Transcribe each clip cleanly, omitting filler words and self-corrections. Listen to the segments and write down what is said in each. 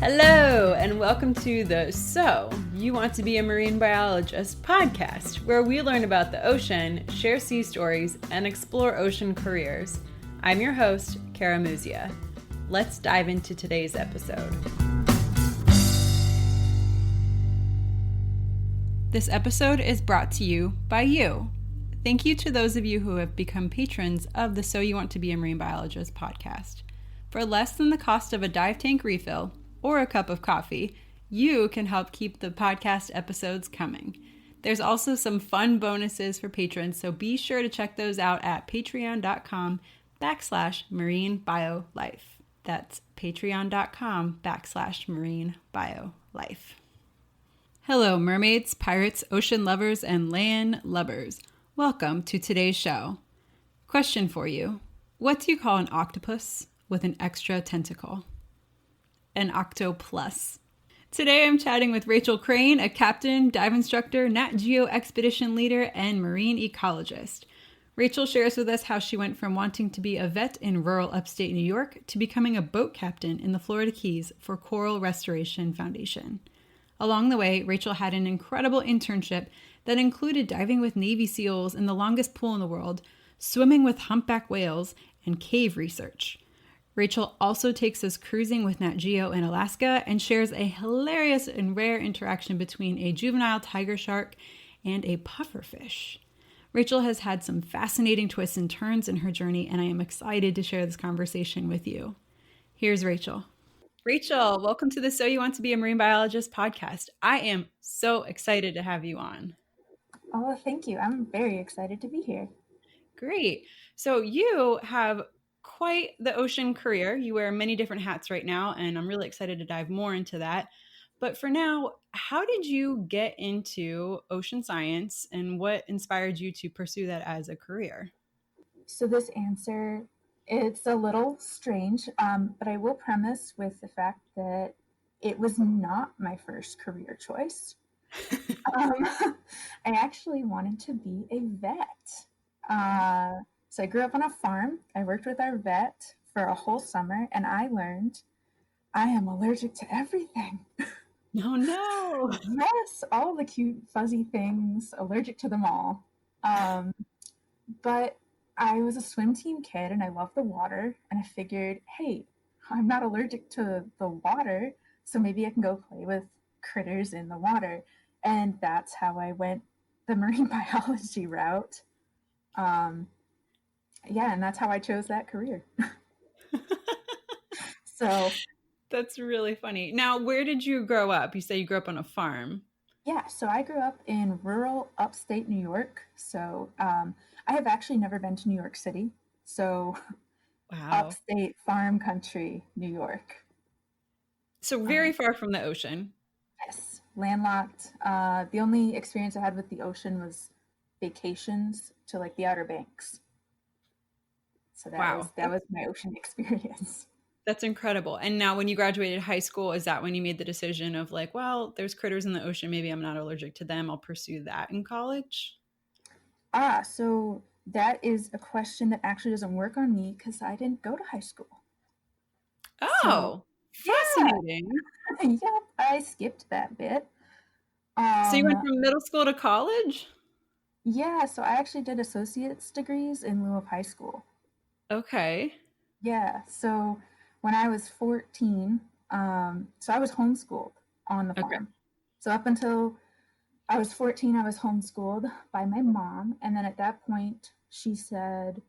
Hello, and welcome to the So You Want to Be a Marine Biologist podcast, where we learn about the ocean, share sea stories, and explore ocean careers. I'm your host, Kara Muzia. Let's dive into today's episode. This episode is brought to you by you. Thank you to those of you who have become patrons of the So You Want to Be a Marine Biologist podcast. For less than the cost of a dive tank refill, or a cup of coffee, you can help keep the podcast episodes coming. There's also some fun bonuses for patrons, so be sure to check those out at patreon.com/marinebiolife. That's patreon.com/marinebiolife. Hello, mermaids, pirates, ocean lovers, and land lubbers. Welcome to today's show. Question for you. What do you call an octopus with an extra tentacle? An octoplus. Today I'm chatting with Rachel Crane, a captain, dive instructor, Nat Geo expedition leader, and marine ecologist. Rachel shares with us how she went from wanting to be a vet in rural upstate New York to becoming a boat captain in the Florida Keys for Coral Restoration Foundation. Along the way, Rachel had an incredible internship that included diving with Navy SEALs in the longest pool in the world, swimming with humpback whales, and cave research. Rachel also takes us cruising with Nat Geo in Alaska and shares a hilarious and rare interaction between a juvenile tiger shark and a pufferfish. Rachel has had some fascinating twists and turns in her journey, and I am excited to share this conversation with you. Here's Rachel. Rachel, welcome to the So You Want to Be a Marine Biologist podcast. I am so excited to have you on. Oh, thank you. I'm very excited to be here. Great. So you have quite the ocean career. You wear many different hats right now, and I'm really excited to dive more into that. But for now, how did you get into ocean science, and what inspired you to pursue that as a career? So this answer, it's a little strange, but I will premise with the fact that it was not my first career choice. I actually wanted to be a vet. So I grew up on a farm. I worked with our vet for a whole summer, and I learned I am allergic to everything. Oh, no. Yes, all the cute, fuzzy things, allergic to them all. But I was a swim team kid, and I loved the water, and I figured, hey, I'm not allergic to the water, so maybe I can go play with critters in the water. And that's how I went the marine biology route. And that's how I chose that career. So That's really funny. Now, where did you grow up? You say you grew up on a farm. yeah, so I grew up in rural upstate New York. So I have actually never been to New York City. So Wow. upstate farm country, New York. So very far from the ocean. Yes, landlocked. The only experience I had with the ocean was vacations to like the Outer Banks. So that was my ocean experience. That's incredible. And now when you graduated high school, is that when you made the decision of like, well, there's critters in the ocean, maybe I'm not allergic to them, I'll pursue that in college? So that is a question that actually doesn't work on me because I didn't go to high school. Oh, So, fascinating. yeah. Yep, I skipped that bit. So you went from middle school to college? Yeah, so I actually did associate's degrees in lieu of high school. Okay. Yeah, so when I was 14, so I was homeschooled on the farm. Okay. So up until I was 14, I was homeschooled by my mom. And then at that point, she said,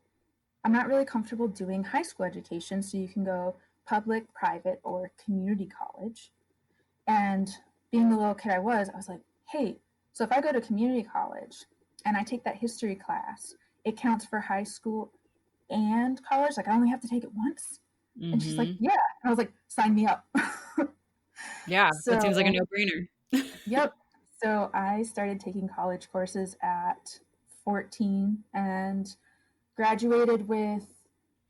I'm not really comfortable doing high school education, so you can go public, private, or community college. And being the little kid I was like, hey, so if I go to community college and I take that history class, it counts for high school and college. Like I only have to take it once. Mm-hmm. And she's like, yeah. And I was like, sign me up. Yeah, that seems like a no-brainer. Yep. So I started taking college courses at 14 and graduated with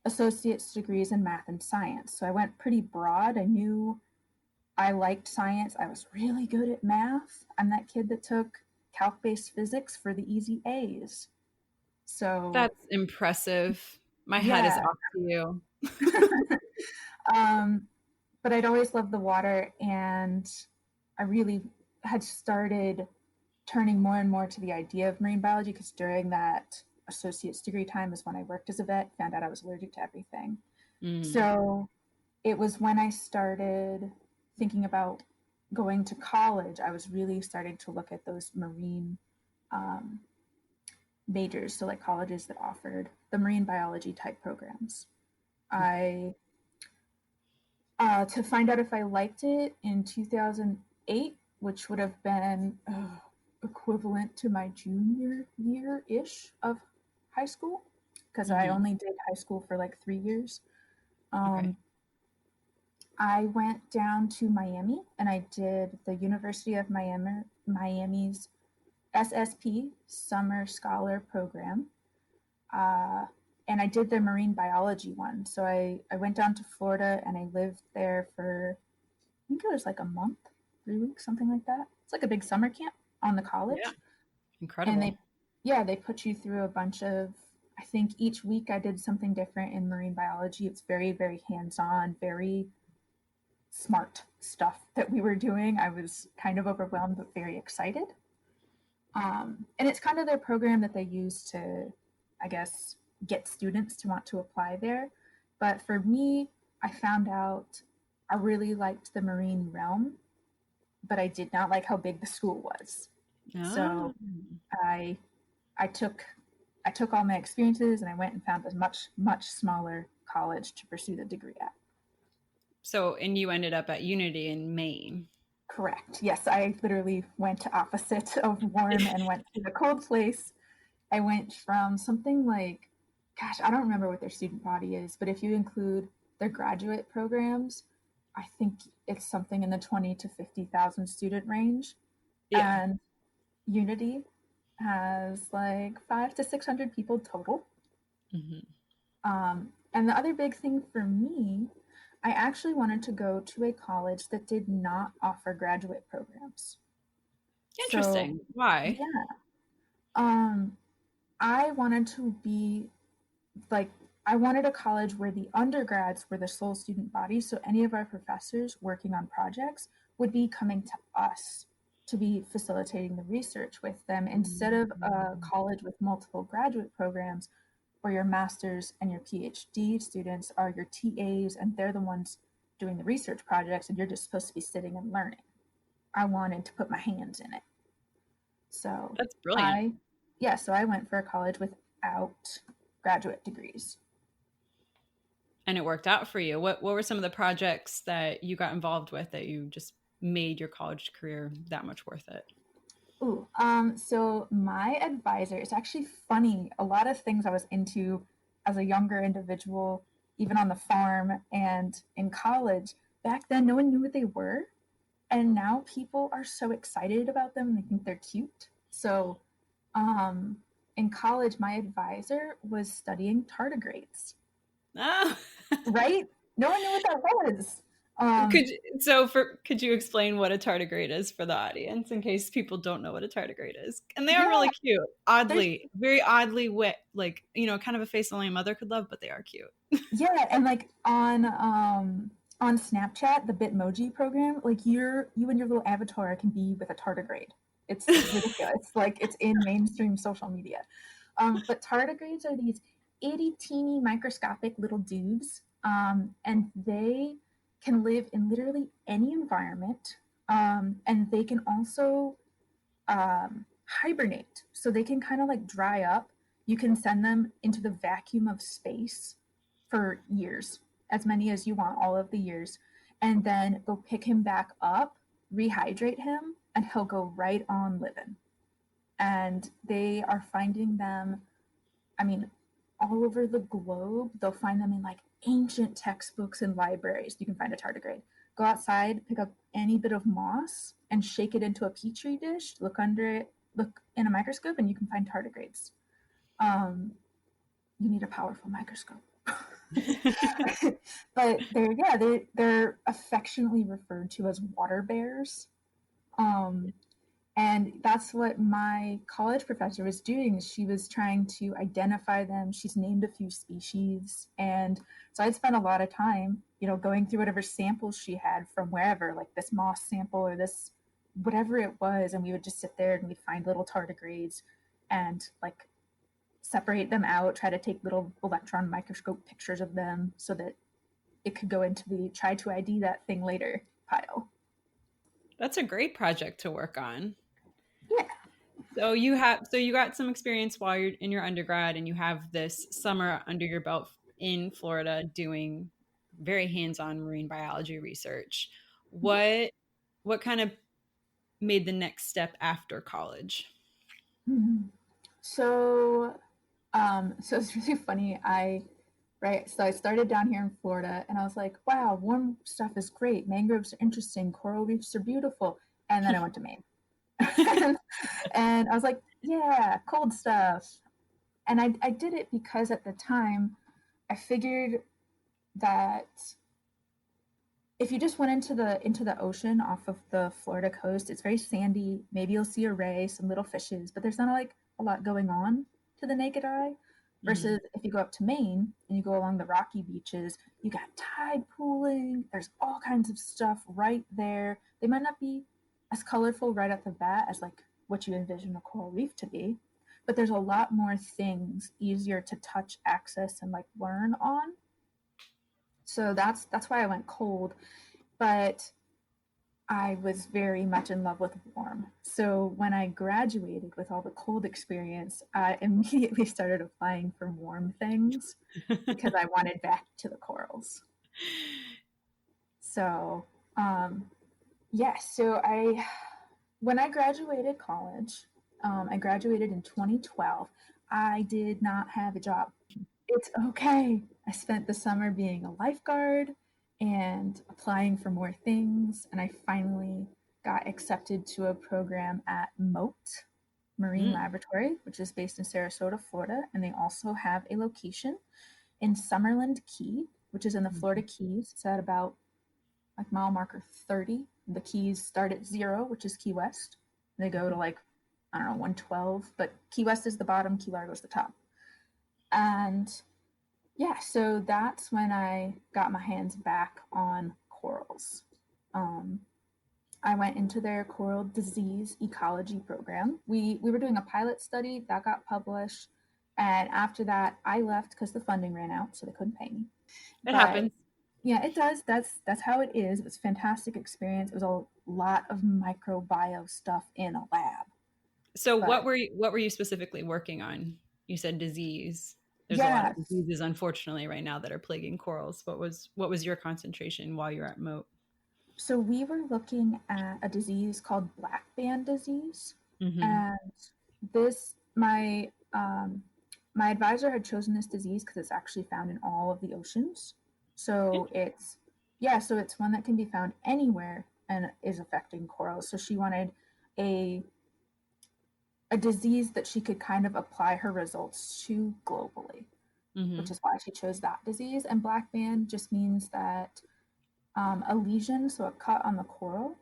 associate's degrees in math and science. So I went pretty broad. I knew I liked science. I was really good at math. I'm that kid that took calc-based physics for the easy A's. So that's impressive. My hat is off to you. but I'd always loved the water, and I really had started turning more and more to the idea of marine biology because during that associate's degree time is when I worked as a vet, found out I was allergic to everything. Mm. So it was when I started thinking about going to college, I was really starting to look at those marine um, majors, so like colleges that offered the marine biology type programs. I to find out if I liked it in 2008, which would have been equivalent to my junior year ish of high school, because I Mm-hmm. only did high school for like 3 years. Okay. Um, I went down to Miami and I did the University of Miami's SSP Summer Scholar Program. Uh, and I did the marine biology one. So I went down to Florida and I lived there for, I think it was like a month, 3 weeks, something like that. It's like a big summer camp on the Yeah. college. And Incredible. they put you through a bunch of, I think each week I did something different in marine biology. It's very, very hands on, very smart stuff that we were doing. I was kind of overwhelmed, but very excited. And it's kind of their program that they use to, I guess, get students to want to apply there. But for me, I found out I really liked the marine realm, but I did not like how big the school was. Oh. So I I took I took all my experiences and I went and found a much smaller college to pursue the degree at. So, and you ended up at Unity in Maine. Correct. Yes, I literally went opposite of warm and went to the cold place. I went from something like, gosh, I don't remember what their student body is, but if you include their graduate programs, I think it's something in the 20 to 50,000 student range. Yeah. And Unity has like 500 to 600 people total. Hmm. And the other big thing for me, I actually wanted to go to a college that did not offer graduate programs. So, Interesting. Why? yeah, um, I wanted to be like, I wanted a college where the undergrads were the sole student body. So, any of our professors working on projects would be coming to us to be facilitating the research with them instead of a Mm. college with multiple graduate programs where your master's and your PhD students are your TAs and they're the ones doing the research projects and you're just supposed to be sitting and learning. I wanted to put my hands in it. So That's brilliant. I, yeah, so I went for a college without graduate degrees. And it worked out for you. What were some of the projects that you got involved with that you just made your college career that much worth it? Ooh, so my advisor, it's actually funny. A lot of things I was into as a younger individual, even on the farm and in college, back then no one knew what they were. And now people are so excited about them and they think they're cute. So, um, in college, my advisor was studying tardigrades, Oh. right? No one knew what that was. Um, Could you explain what a tardigrade is for the audience in case people don't know what a tardigrade is? And they are yeah, really cute. there's Oddly, very oddly wet, like, kind of a face only a mother could love, but they are cute. yeah, and like on Snapchat, the Bitmoji program, like you and your little avatar can be with a tardigrade. It's ridiculous. Like it's in mainstream social media. But tardigrades are these itty teeny microscopic little dudes, and they can live in literally any environment. And they can also hibernate, so they can kind of like dry up. You can send them into the vacuum of space for years, as many as you want, all of the years, and then go pick him back up, rehydrate him, and he'll go right on living. And they are finding them, I mean, all over the globe. They'll find them in like ancient textbooks and libraries. You can find a tardigrade. Go outside, pick up any bit of moss, and shake it into a petri dish. Look under it, look in a microscope, and you can find tardigrades. Um, you need a powerful microscope. But they're affectionately referred to as water bears. Um, And that's what my college professor was doing. She was trying to identify them. She's named a few species. And so I'd spent a lot of time, going through whatever samples she had from wherever, like this moss sample or this whatever it was. And we would just sit there and we'd find little tardigrades and like separate them out, try to take little electron microscope pictures of them so that it could go into the try to ID that thing later pile. That's a great project to work on. Yeah. So you got some experience while you're in your undergrad, and you have this summer under your belt in Florida doing very hands-on marine biology research. What kind of made the next step after college? Mm-hmm. So, so it's really funny. So I started down here in Florida and I was like, wow, warm stuff is great. Mangroves are interesting. Coral reefs are beautiful. And then I went to Maine. And I was like, yeah, cold stuff. And I did it because at the time I figured that if you just went into the ocean off of the Florida coast, it's very sandy. Maybe you'll see a ray, some little fishes, but there's not like a lot going on to the naked eye. Mm-hmm. Versus if you go up to Maine and you go along the rocky beaches, you got tide pooling. There's all kinds of stuff right there. They might not be as colorful right at the bat as like what you envision a coral reef to be, but there's a lot more things easier to touch, access, and like learn on. So that's why I went cold. But I was very much in love with warm. So when I graduated with all the cold experience, I immediately started applying for warm things because I wanted back to the corals. So, um, yeah, so when I graduated college, I graduated in 2012. I did not have a job. It's okay. I spent the summer being a lifeguard and applying for more things, and I finally got accepted to a program at MOPE Marine Mm. Laboratory, which is based in Sarasota, Florida, and they also have a location in Summerland Key, which is in the Florida Keys. It's at about like mile marker 30. The Keys start at 0, which is Key West. They go to like, I don't know, 112, but Key West is the bottom, Key Largo is the top. And yeah, so that's when I got my hands back on corals. Um, I went into their coral disease ecology program. We were doing a pilot study that got published, and after that, I left because the funding ran out, so they couldn't pay me. It But happens. yeah, it does. That's how it is. It was a fantastic experience. It was a lot of microbio stuff in a lab. So But what were you specifically working on? You said disease. There's a lot of yes, diseases, unfortunately, right now that are plaguing corals. What was your concentration while you're at Moat? so we were looking at a disease called black band disease, Mm-hmm. and this my advisor had chosen this disease because it's actually found in all of the oceans. So it's one that can be found anywhere and is affecting corals. So she wanted a a disease that she could kind of apply her results to globally, which Mm-hmm. is why she chose that disease. And black band just means that a lesion, so a cut on the coral,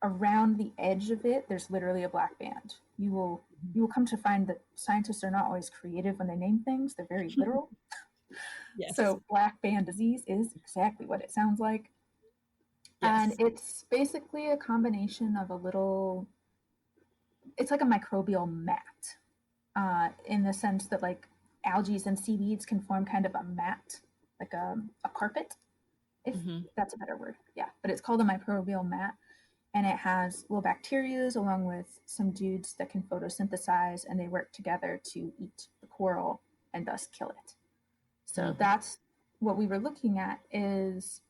around the edge of it, there's literally a black band. You will come to find that scientists are not always creative when they name things; they're very literal. Yes. So black band disease is exactly what it sounds like, and Yes. it's basically a combination of a little. It's like a microbial mat, in the sense that like algae and seaweeds can form kind of a mat, like a carpet, if Mm-hmm. that's a better word. Yeah, but it's called a microbial mat, and it has little bacterias along with some dudes that can photosynthesize, and they work together to eat the coral and thus kill it. So Mm-hmm. that's what we were looking at is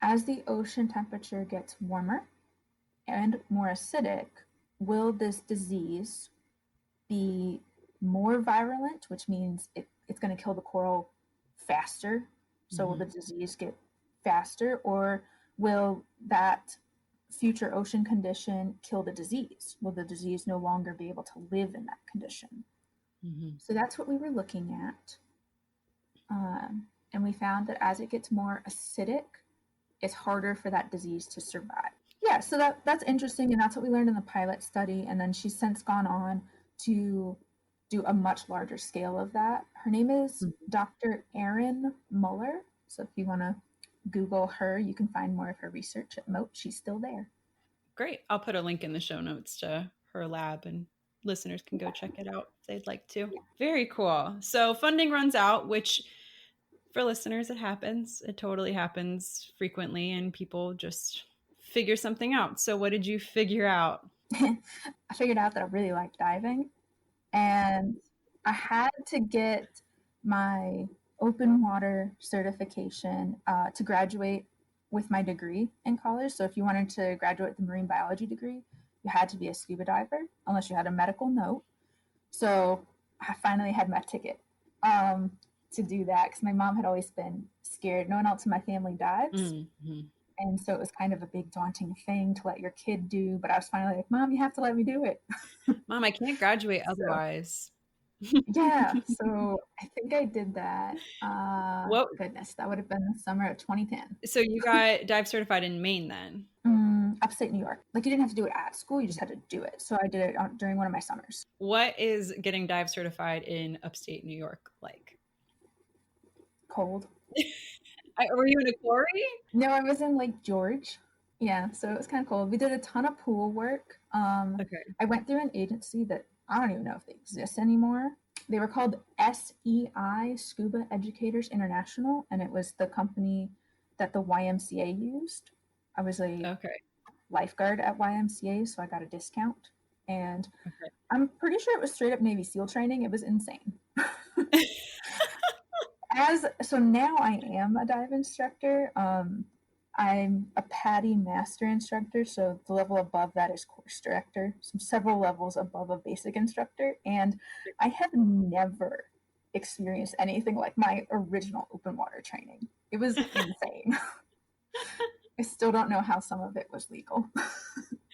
as the ocean temperature gets warmer and more acidic, will this disease be more virulent, which means it's going to kill the coral faster? So will Mm-hmm. the disease get faster, or will that future ocean condition kill the disease? Will the disease no longer be able to live in that condition? Mm-hmm. So that's what we were looking at. And we found that as it gets more acidic, it's harder for that disease to survive. yeah, so that's interesting, and that's what we learned in the pilot study. And then she's since gone on to do a much larger scale of that. Her name is Dr. Erin Muller. So if you want to Google her, you can find more of her research at Moat. She's still there. Great. I'll put a link in the show notes to her lab, and listeners can go check it out if they'd like to. Very cool. So funding runs out, which for listeners, it happens. It totally happens frequently, and people just figure something out. So what did you figure out? I figured out that I really like diving, and I had to get my open water certification to graduate with my degree in college. So if you wanted to graduate the marine biology degree, you had to be a scuba diver unless you had a medical note. So I finally had my ticket to do that because my mom had always been scared. No one else in my family dives. Mm-hmm. And so it was kind of a big daunting thing to let your kid do. But I was finally like, Mom, you have to let me do it. Mom, I can't graduate otherwise. Yeah, so I think I did that. Goodness, that would have been the summer of 2010. So you got dive certified in Maine then? Upstate New York. Like you didn't have to do it at school, you just had to do it. So I did it during one of my summers. What is getting dive certified in upstate New York like? Cold. Were you in a quarry? No, I was in Lake George. Yeah, so it was kind of cold. We did a ton of pool work. Okay. I went through an agency that I don't even know if they exist anymore. They were called SEI, Scuba Educators International, and it was the company that the YMCA used. I was a lifeguard at YMCA, so I got a discount. And I'm pretty sure it was straight up Navy SEAL training. It was insane. So now I am a dive instructor. I'm a PADI master instructor, so the level above that is course director, so several levels above a basic instructor, and I have never experienced anything like my original open water training. It was insane. I still don't know how some of it was legal.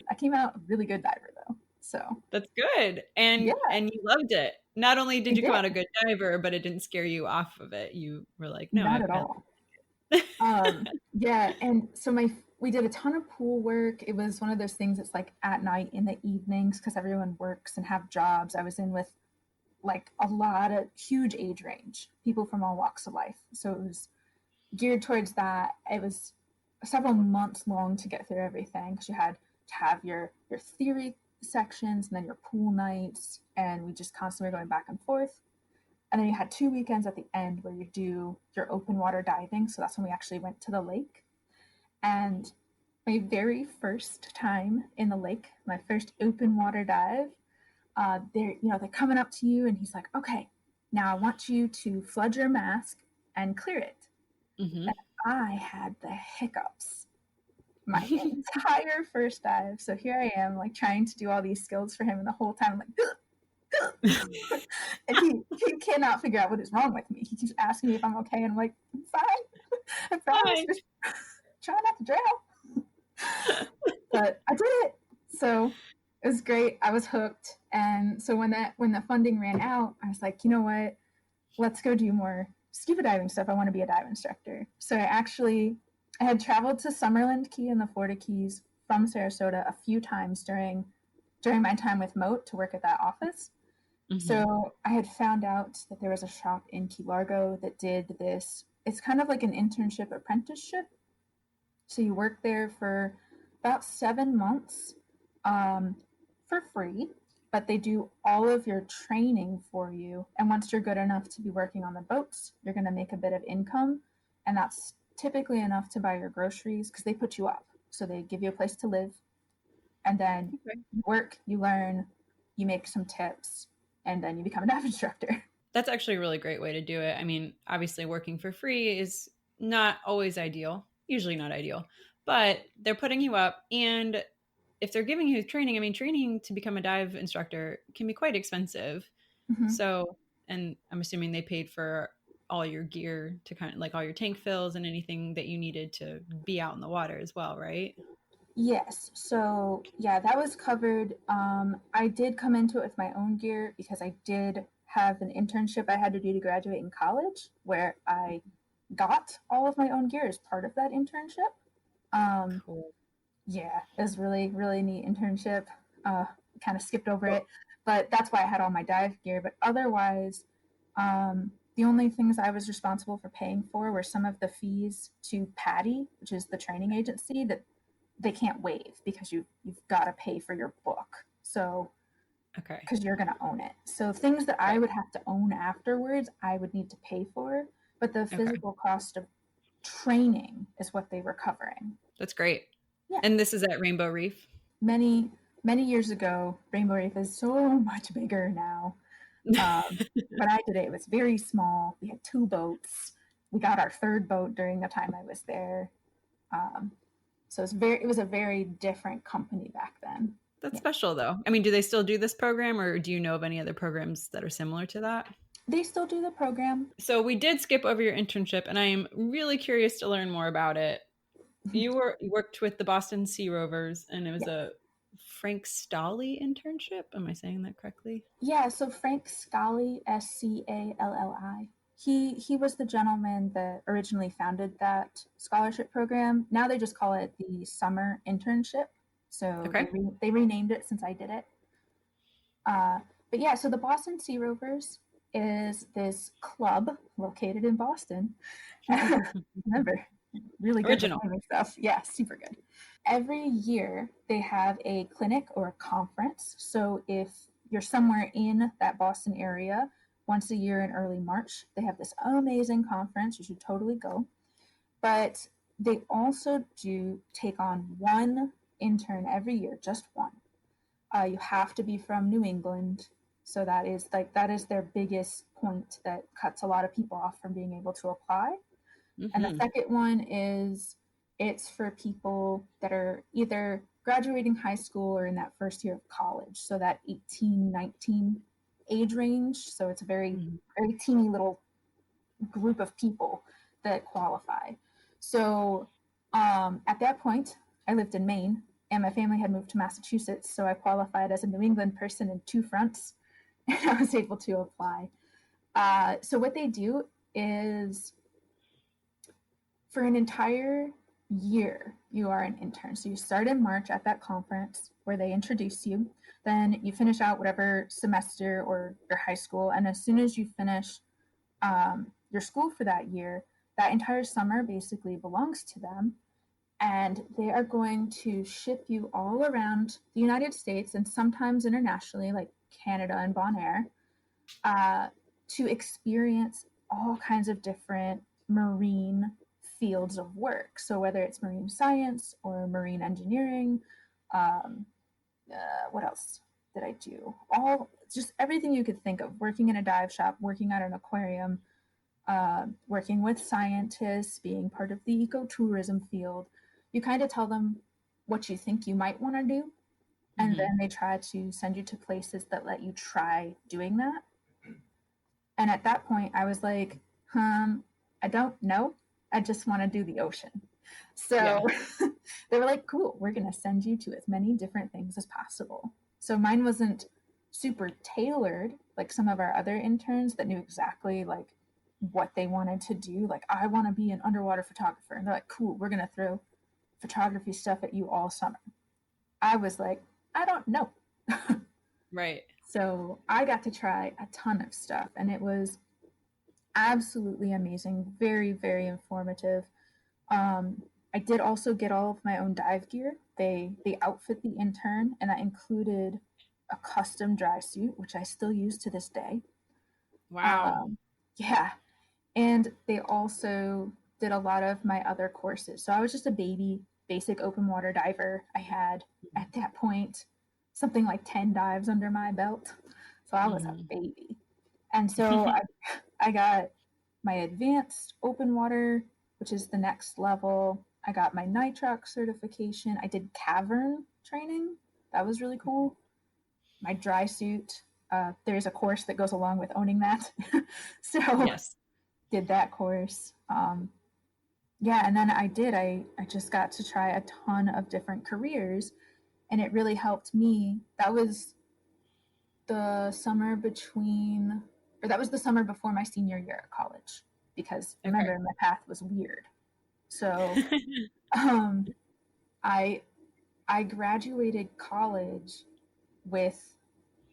I came out a really good diver though. So that's good. And you loved it. Not only did you come out a good diver, but it didn't scare you off of it. You were like, no, not at all. Yeah, and so we did a ton of pool work. It was one of those things that's like at night in the evenings because everyone works and have jobs. I was in with like a lot of huge age range, people from all walks of life. So it was geared towards that. It was several months long to get through everything because you had to have your theory sections and then your pool nights, and we just constantly were going back and forth. And then you had 2 weekends at the end where you do your open water diving. So that's when we actually went to the lake. And my very first time in the lake, my first open water dive, they're coming up to you and he's like, okay, now I want you to flood your mask and clear it. Mm-hmm. And I had the hiccups my entire first dive. So here I am like trying to do all these skills for him, and the whole time I'm like, and he cannot figure out what is wrong with me. He keeps asking me if I'm okay, and I'm like, I'm fine. I promise. Just try not to drown. But I did it. So it was great. I was hooked. And so when the funding ran out, I was like, you know what? Let's go do more scuba diving stuff. I want to be a dive instructor. So I had traveled to Summerland Key in the Florida Keys from Sarasota a few times during my time with Moat to work at that office. Mm-hmm. So I had found out that there was a shop in Key Largo that did this. It's kind of like an internship apprenticeship. So you work there for about 7 months for free, but they do all of your training for you. And once you're good enough to be working on the boats, you're going to make a bit of income. And that's typically enough to buy your groceries because they put you up. So they give you a place to live. And then you work, you learn, you make some tips, and then you become a dive instructor. That's actually a really great way to do it. I mean, obviously working for free is not always ideal, usually not ideal, but they're putting you up. And if they're giving you training, I mean, training to become a dive instructor can be quite expensive. Mm-hmm. So, and I'm assuming they paid for all your gear to kind of like all your tank fills and anything that you needed to be out in the water as well, right? Yes. So yeah, that was covered. I did come into it with my own gear because I did have an internship I had to do to graduate in college where I got all of my own gear as part of that internship. Cool. Yeah, it was really, really neat internship. Uh, kind of skipped over it, but that's why I had all my dive gear. But otherwise, the only things I was responsible for paying for were some of the fees to Patty, which is the training agency that they can't waive because you've got to pay for your book. So Okay. because you're going to own it. So things that I Right. would have to own afterwards, I would need to pay for, but the Okay. physical cost of training is what they were covering. That's great. Yeah. And this is at Rainbow Reef. Many, many years ago, Rainbow Reef is so much bigger now. But I did it. It was very small. We had two boats. We got our third boat during the time I was there. Um, so it was a very different company back then. That's Yeah. special though. I mean, do they still do this program or do you know of any other programs that are similar to that? They still do the program. So we did skip over your internship and I am really curious to learn more about it. You worked with the Boston Sea Rovers and it was Yes. a Frank Stolly internship. Am I saying that correctly? Yeah, so Frank Scally, Scalli, he was the gentleman that originally founded that scholarship program. Now they just call it the summer internship. So Okay. they renamed it since I did it. But yeah, so the Boston Sea Rovers is this club located in Boston. Remember, really good with Original. naming stuff. Yeah, super good. Every year they have a clinic or a conference. So if you're somewhere in that Boston area, once a year in early March, they have this amazing conference. You should totally go. But they also do take on one intern every year, just one. You have to be from New England. So that is their biggest point that cuts a lot of people off from being able to apply. And the Mm-hmm. second one is it's for people that are either graduating high school or in that first year of college. So that 18, 19 age range. So it's a very, Mm-hmm. very teeny little group of people that qualify. So at that point, I lived in Maine and my family had moved to Massachusetts. So I qualified as a New England person in two fronts and I was able to apply. So what they do is for an entire year, you are an intern. So you start in March at that conference where they introduce you. Then you finish out whatever semester or your high school. And as soon as you finish your school for that year, that entire summer basically belongs to them. And they are going to ship you all around the United States and sometimes internationally, like Canada and Bonaire, uh, to experience all kinds of different marine fields of work. So whether it's marine science or marine engineering, um, what else did I do? All just everything you could think of. Working in a dive shop, working at an aquarium, working with scientists, being part of the ecotourism field. You kind of tell them what you think you might want to do, and Mm-hmm. then they try to send you to places that let you try doing that. And at that point, I was like, I don't know. I just want to do the ocean. Yeah. So they were like, cool, we're going to send you to as many different things as possible. So mine wasn't super tailored like some of our other interns that knew exactly like what they wanted to do. Like, I want to be an underwater photographer. And they're like, cool, we're going to throw photography stuff at you all summer. I was like, I don't know. Right. So I got to try a ton of stuff, and it was absolutely amazing. Very, very informative. Um, I did also get all of my own dive gear. They outfit the intern, and that included a custom dry suit, which I still use to this day. Wow. Um, yeah, and they also did a lot of my other courses. So I was just a baby, basic open water diver. I had at that point something like 10 dives under my belt. So I was a Mm-hmm. baby. And so I got my advanced open water, which is the next level. I got my nitrox certification. I did cavern training. That was really cool. My dry suit. There's a course that goes along with owning that. So Yes. did that course. Yeah, and then I just got to try a ton of different careers, and it really helped me. That was the summer between, or that was the summer before my senior year at college, because Okay. remember my path was weird. So um, I I graduated college with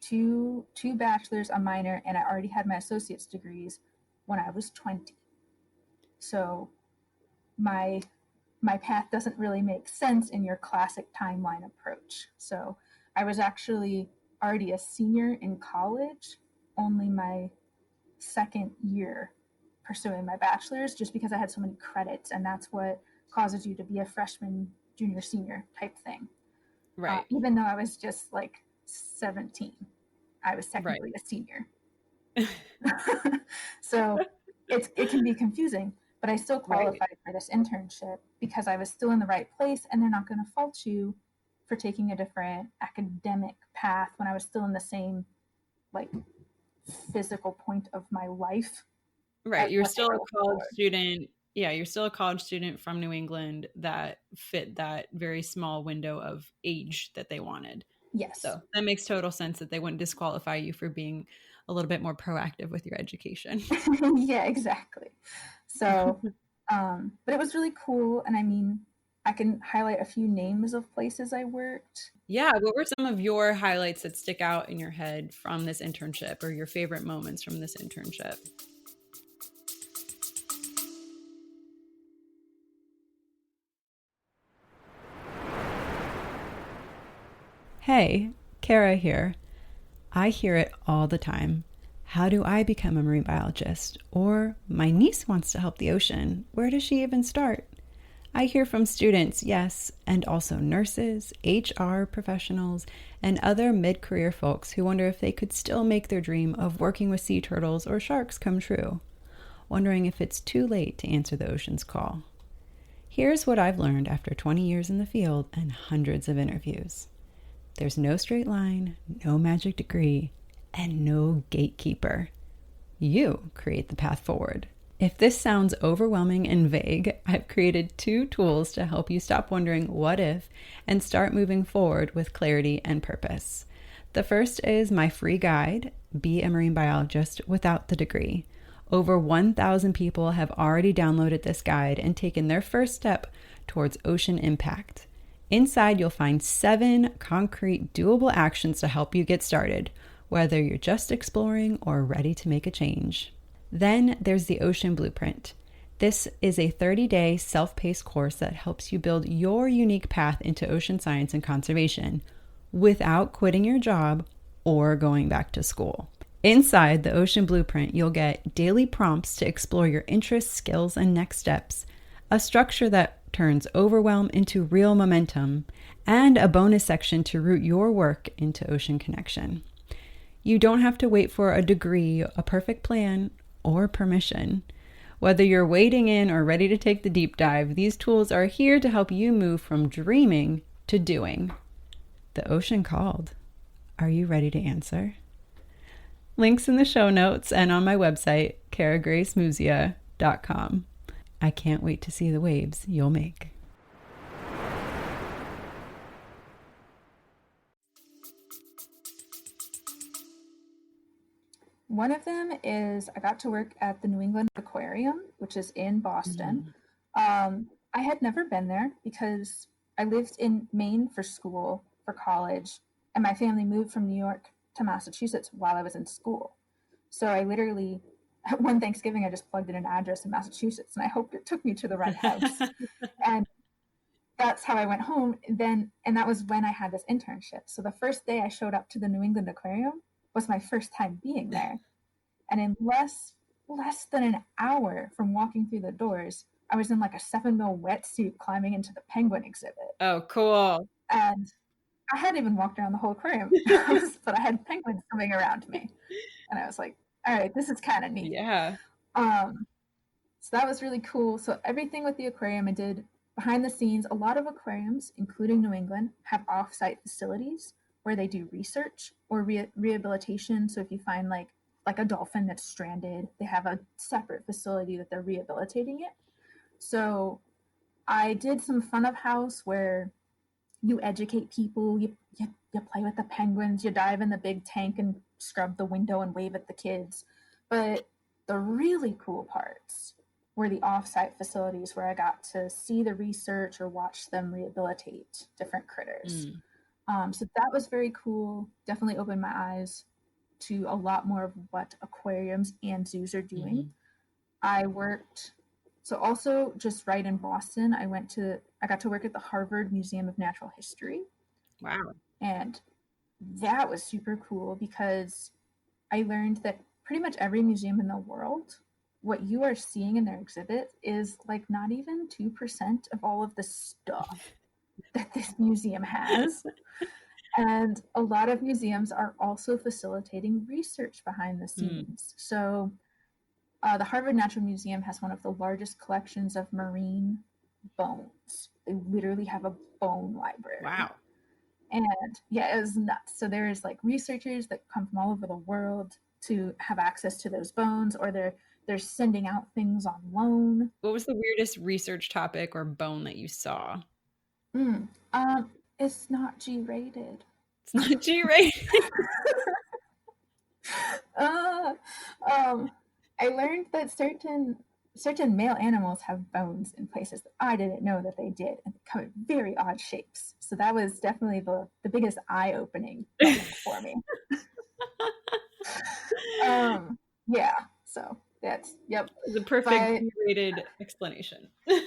two bachelor's, a minor, and I already had my associate's degrees when I was 20. So my my path doesn't really make sense in your classic timeline approach. So I was actually already a senior in college, only my second year pursuing my bachelor's, just because I had so many credits, and that's what causes you to be a freshman, junior, senior type thing. Right. Even though I was just like 17, I was Right. technically a senior. So it can be confusing, but I still Right. qualified for this internship because I was still in the right place, and they're not going to fault you for taking a different academic path when I was still in the same like physical point of my life Right. as You're what they still were a looking college for. student. Yeah, you're still a college student from New England that fit that very small window of age that they wanted. Yes. So that makes total sense that they wouldn't disqualify you for being a little bit more proactive with your education. Yeah, exactly. So, but it was really cool. And I mean, I can highlight a few names of places I worked. Yeah, what were some of your highlights that stick out in your head from this internship or your favorite moments from this internship? Hey, Kara here. I hear it all the time. How do I become a marine biologist? Or my niece wants to help the ocean. Where does she even start? I hear from students, yes, and also nurses, HR professionals, and other mid career folks who wonder if they could still make their dream of working with sea turtles or sharks come true, wondering if it's too late to answer the ocean's call. Here's what I've learned after 20 years in the field and hundreds of interviews. There's no straight line, no magic degree, and no gatekeeper. You create the path forward. If this sounds overwhelming and vague, I've created 2 tools to help you stop wondering what if and start moving forward with clarity and purpose. The first is my free guide, Be a Marine Biologist Without the Degree. Over 1,000 people have already downloaded this guide and taken their first step towards ocean impact. Inside, you'll find 7 concrete, doable actions to help you get started, whether you're just exploring or ready to make a change. Then there's the Ocean Blueprint. This is a 30-day self-paced course that helps you build your unique path into ocean science and conservation without quitting your job or going back to school. Inside the Ocean Blueprint, you'll get daily prompts to explore your interests, skills, and next steps, a structure that turns overwhelm into real momentum, and a bonus section to root your work into ocean connection. You don't have to wait for a degree, a perfect plan, or permission. Whether you're wading in or ready to take the deep dive, these tools are here to help you move from dreaming to doing. The ocean called. Are you ready to answer? Links in the show notes and on my website, karagracemuzia.com. I can't wait to see the waves you'll make. One of them is I got to work at the New England Aquarium, which is in Boston. I had never been there because I lived in Maine for school, for college, and my family moved from New York to Massachusetts while I was in school. So I literally, one Thanksgiving, I just plugged in an address in Massachusetts, and I hoped it took me to the right house. And that's how I went home. And that was when I had this internship. So the first day I showed up to the New England Aquarium was my first time being there. And in less than an hour from walking through the doors, I was in like a 7 mil wetsuit climbing into the penguin exhibit. Oh, cool. And I hadn't even walked around the whole aquarium, but I had penguins swimming around me. And I was like, all right, this is kind of neat. Yeah. So that was really cool. So everything with the aquarium I did behind the scenes. A lot of aquariums, including New England, have off-site facilities where they do research or rehabilitation. So if you find like a dolphin that's stranded, they have a separate facility that they're rehabilitating it. So I did some front of house where you educate people, you play with the penguins, you dive in the big tank and scrub the window and wave at the kids. But the really cool parts were the offsite facilities where I got to see the research or watch them rehabilitate different critters. Mm. So that was very cool. Definitely opened my eyes to a lot more of what aquariums and zoos are doing. Mm-hmm. I worked, so also just right in Boston, I got to work at the Harvard Museum of Natural History. Wow. And that was super cool because I learned that pretty much every museum in the world, what you are seeing in their exhibit is like not even 2% of all of the stuff that this museum has. And a lot of museums are also facilitating research behind the Mm. scenes. So the Harvard Natural Museum has one of the largest collections of marine bones. They literally have a bone library. Wow. And yeah, it was nuts. So there's like researchers that come from all over the world to have access to those bones, or they're sending out things on loan. What was the weirdest research topic or bone that you saw? Mm. It's not G rated. It's not G-rated. uh, um, I learned that certain male animals have bones in places that I didn't know that they did, and they come in very odd shapes. So that was definitely the biggest eye-opening moment for me. Yeah. So that's yep. The perfect But G-rated explanation. there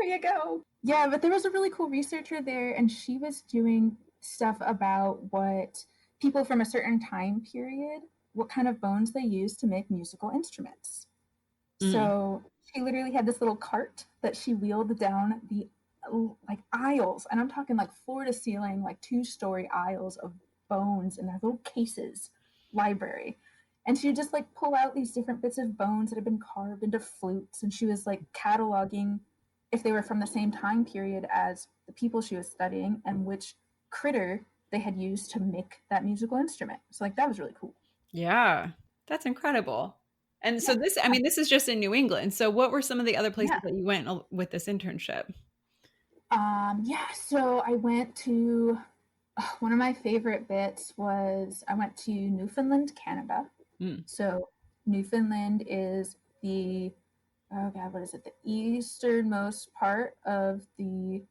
you go. Yeah, but there was a really cool researcher there, and she was doing stuff about what people from a certain time period, what kind of bones they used to make musical instruments. Mm. So she literally had this little cart that she wheeled down the like aisles, and I'm talking like floor to ceiling, like 2-story aisles of bones in their little cases library. And she would just like pull out these different bits of bones that had been carved into flutes, and she was like cataloging if they were from the same time period as the people she was studying and which critter they had used to make that musical instrument. So like that was really cool. Yeah, that's incredible. And so Yeah. this, I mean, this is just in New England. So what were some of the other places Yeah. that you went with this internship? Yeah, so I went to one of my favorite bits was I went to Newfoundland, Canada. Mm. So Newfoundland is the oh god, what is it? The easternmost part of the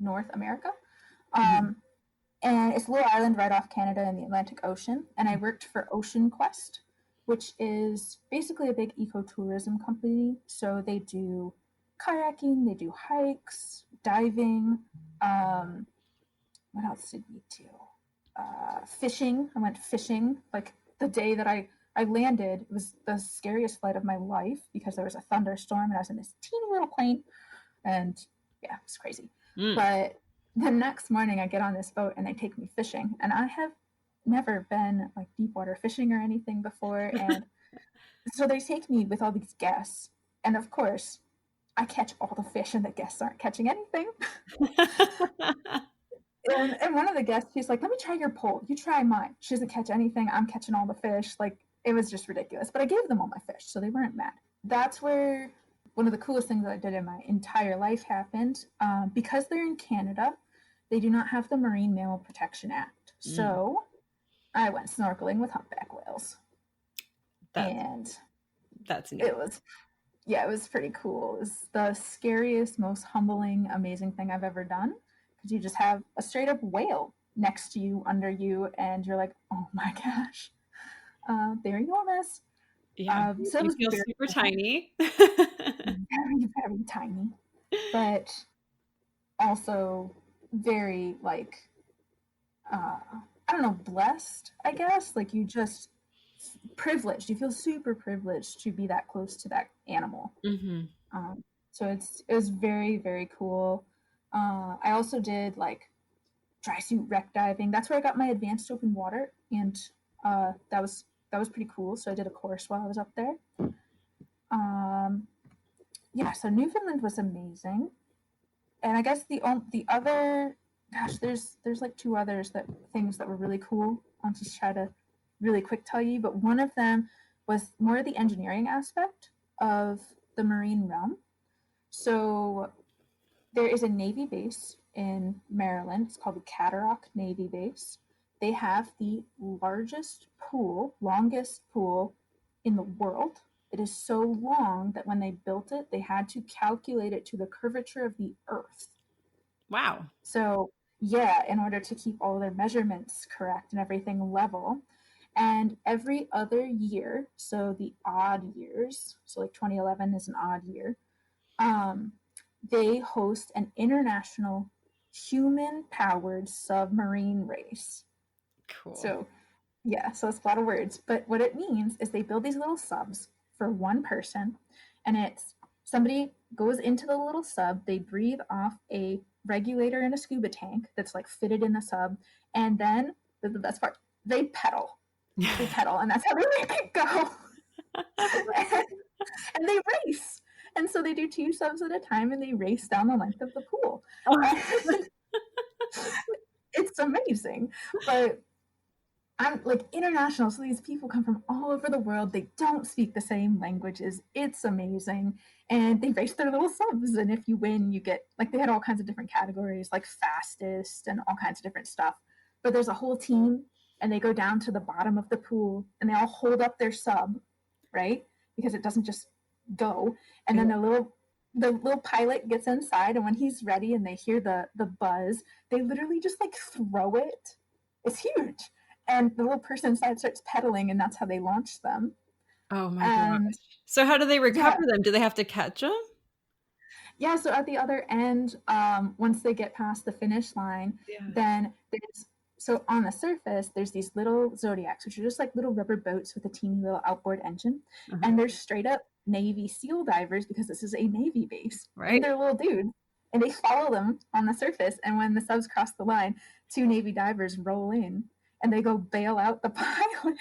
North America. Mhm. Um, and it's a little island right off Canada in the Atlantic Ocean. And I worked for Ocean Quest, which is basically a big ecotourism company. So they do kayaking, they do hikes, diving. Um, what else did we do? Fishing. I went fishing. Like the day that I landed, it was the scariest flight of my life because there was a thunderstorm and I was in this teeny little plane. And yeah, it was crazy. Mm. But the next morning, I get on this boat and they take me fishing. And I have never been like deep water fishing or anything before. And so they take me with all these guests. And of course, I catch all the fish and the guests aren't catching anything. And one of the guests, she's like, let me try your pole. You try mine. She doesn't catch anything. I'm catching all the fish. Like, it was just ridiculous. But I gave them all my fish, so they weren't mad. That's where one of the coolest things that I did in my entire life happened. Because they're in Canada, they do not have the Marine Mammal Protection Act. Mm. So I went snorkeling with humpback whales. That's And that's neat. it was, yeah, it was pretty cool. It was the scariest, most humbling, amazing thing I've ever done. Because you just have a straight up whale next to you, under you, and you're like, oh my gosh, they're enormous. Yeah, So it you was feel very super cool, tiny. very, very tiny, but also very like, I don't know, blessed, I guess. Like you just privileged. You feel super privileged to be that close to that animal. Hmm. So it was very, very cool. I also did like dry suit wreck diving. That's where I got my advanced open water, and that was pretty cool. So I did a course while I was up there. Um, yeah, so Newfoundland was amazing, and I guess the other, gosh, there's like two others that things that were really cool. I'll just try to really quick tell you, but one of them was more the engineering aspect of the marine realm. So there is a Navy base in Maryland. It's called the Cataract Navy Base. They have the largest pool, longest pool in the world. it is so long that when they built it, they had to calculate it to the curvature of the Earth. Wow. So, yeah, in order to keep all their measurements correct and everything level. And every other year, so the odd years, so like 2011 is an odd year, they host an international human-powered submarine race. Cool. So, yeah, so it's a lot of words. But what it means is they build these little subs for one person, and it's somebody goes into the little sub, they breathe off a regulator in a scuba tank that's like fitted in the sub, and then the best part, they pedal. They pedal, and that's how they make it go. and they race. And so they do 2 subs at a time, and they race down the length of the pool. It's amazing. But I'm like international, so these people come from all over the world. They don't speak the same languages. It's amazing. And they race their little subs, and if you win, you get, like, they had all kinds of different categories, like fastest and all kinds of different stuff. But there's a whole team, and they go down to the bottom of the pool, and they all hold up their sub, right? Because it doesn't just go. And then the little pilot gets inside, and when he's ready and they hear the buzz, they literally just like throw it. It's huge. And the little person inside starts pedaling, and that's how they launch them. Oh my gosh. So how do they recover them? Do they have to catch them? Yeah, so at the other end, once they get past the finish line, then there's, so on the surface, there's these little Zodiacs, which are just like little rubber boats with a teeny little outboard engine. And they're straight up Navy SEAL divers, because this is a Navy base. Right. And they're little dudes. And they follow them on the surface. And when the subs cross the line, 2 Navy divers roll in, and they go bail out the pilot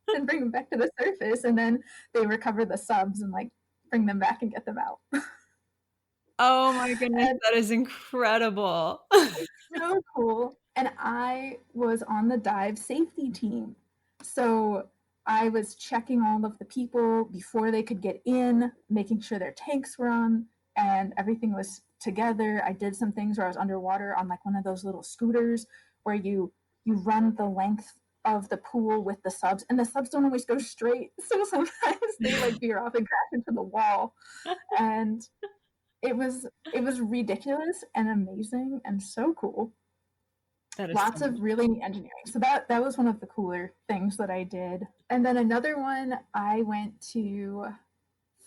and bring them back to the surface. And then they recover the subs and like bring them back and get them out. Oh my goodness, that is incredible. It's so cool. And I was on the dive safety team. So I was checking all of the people before they could get in, making sure their tanks were on and everything was together. I did some things where I was underwater on like one of those little scooters where you run the length of the pool with the subs, and the subs don't always go straight. So sometimes they like veer off and crash into the wall. And it was ridiculous and amazing and so cool. Lots of really neat engineering. So that was one of the cooler things that I did. And then another one, I went to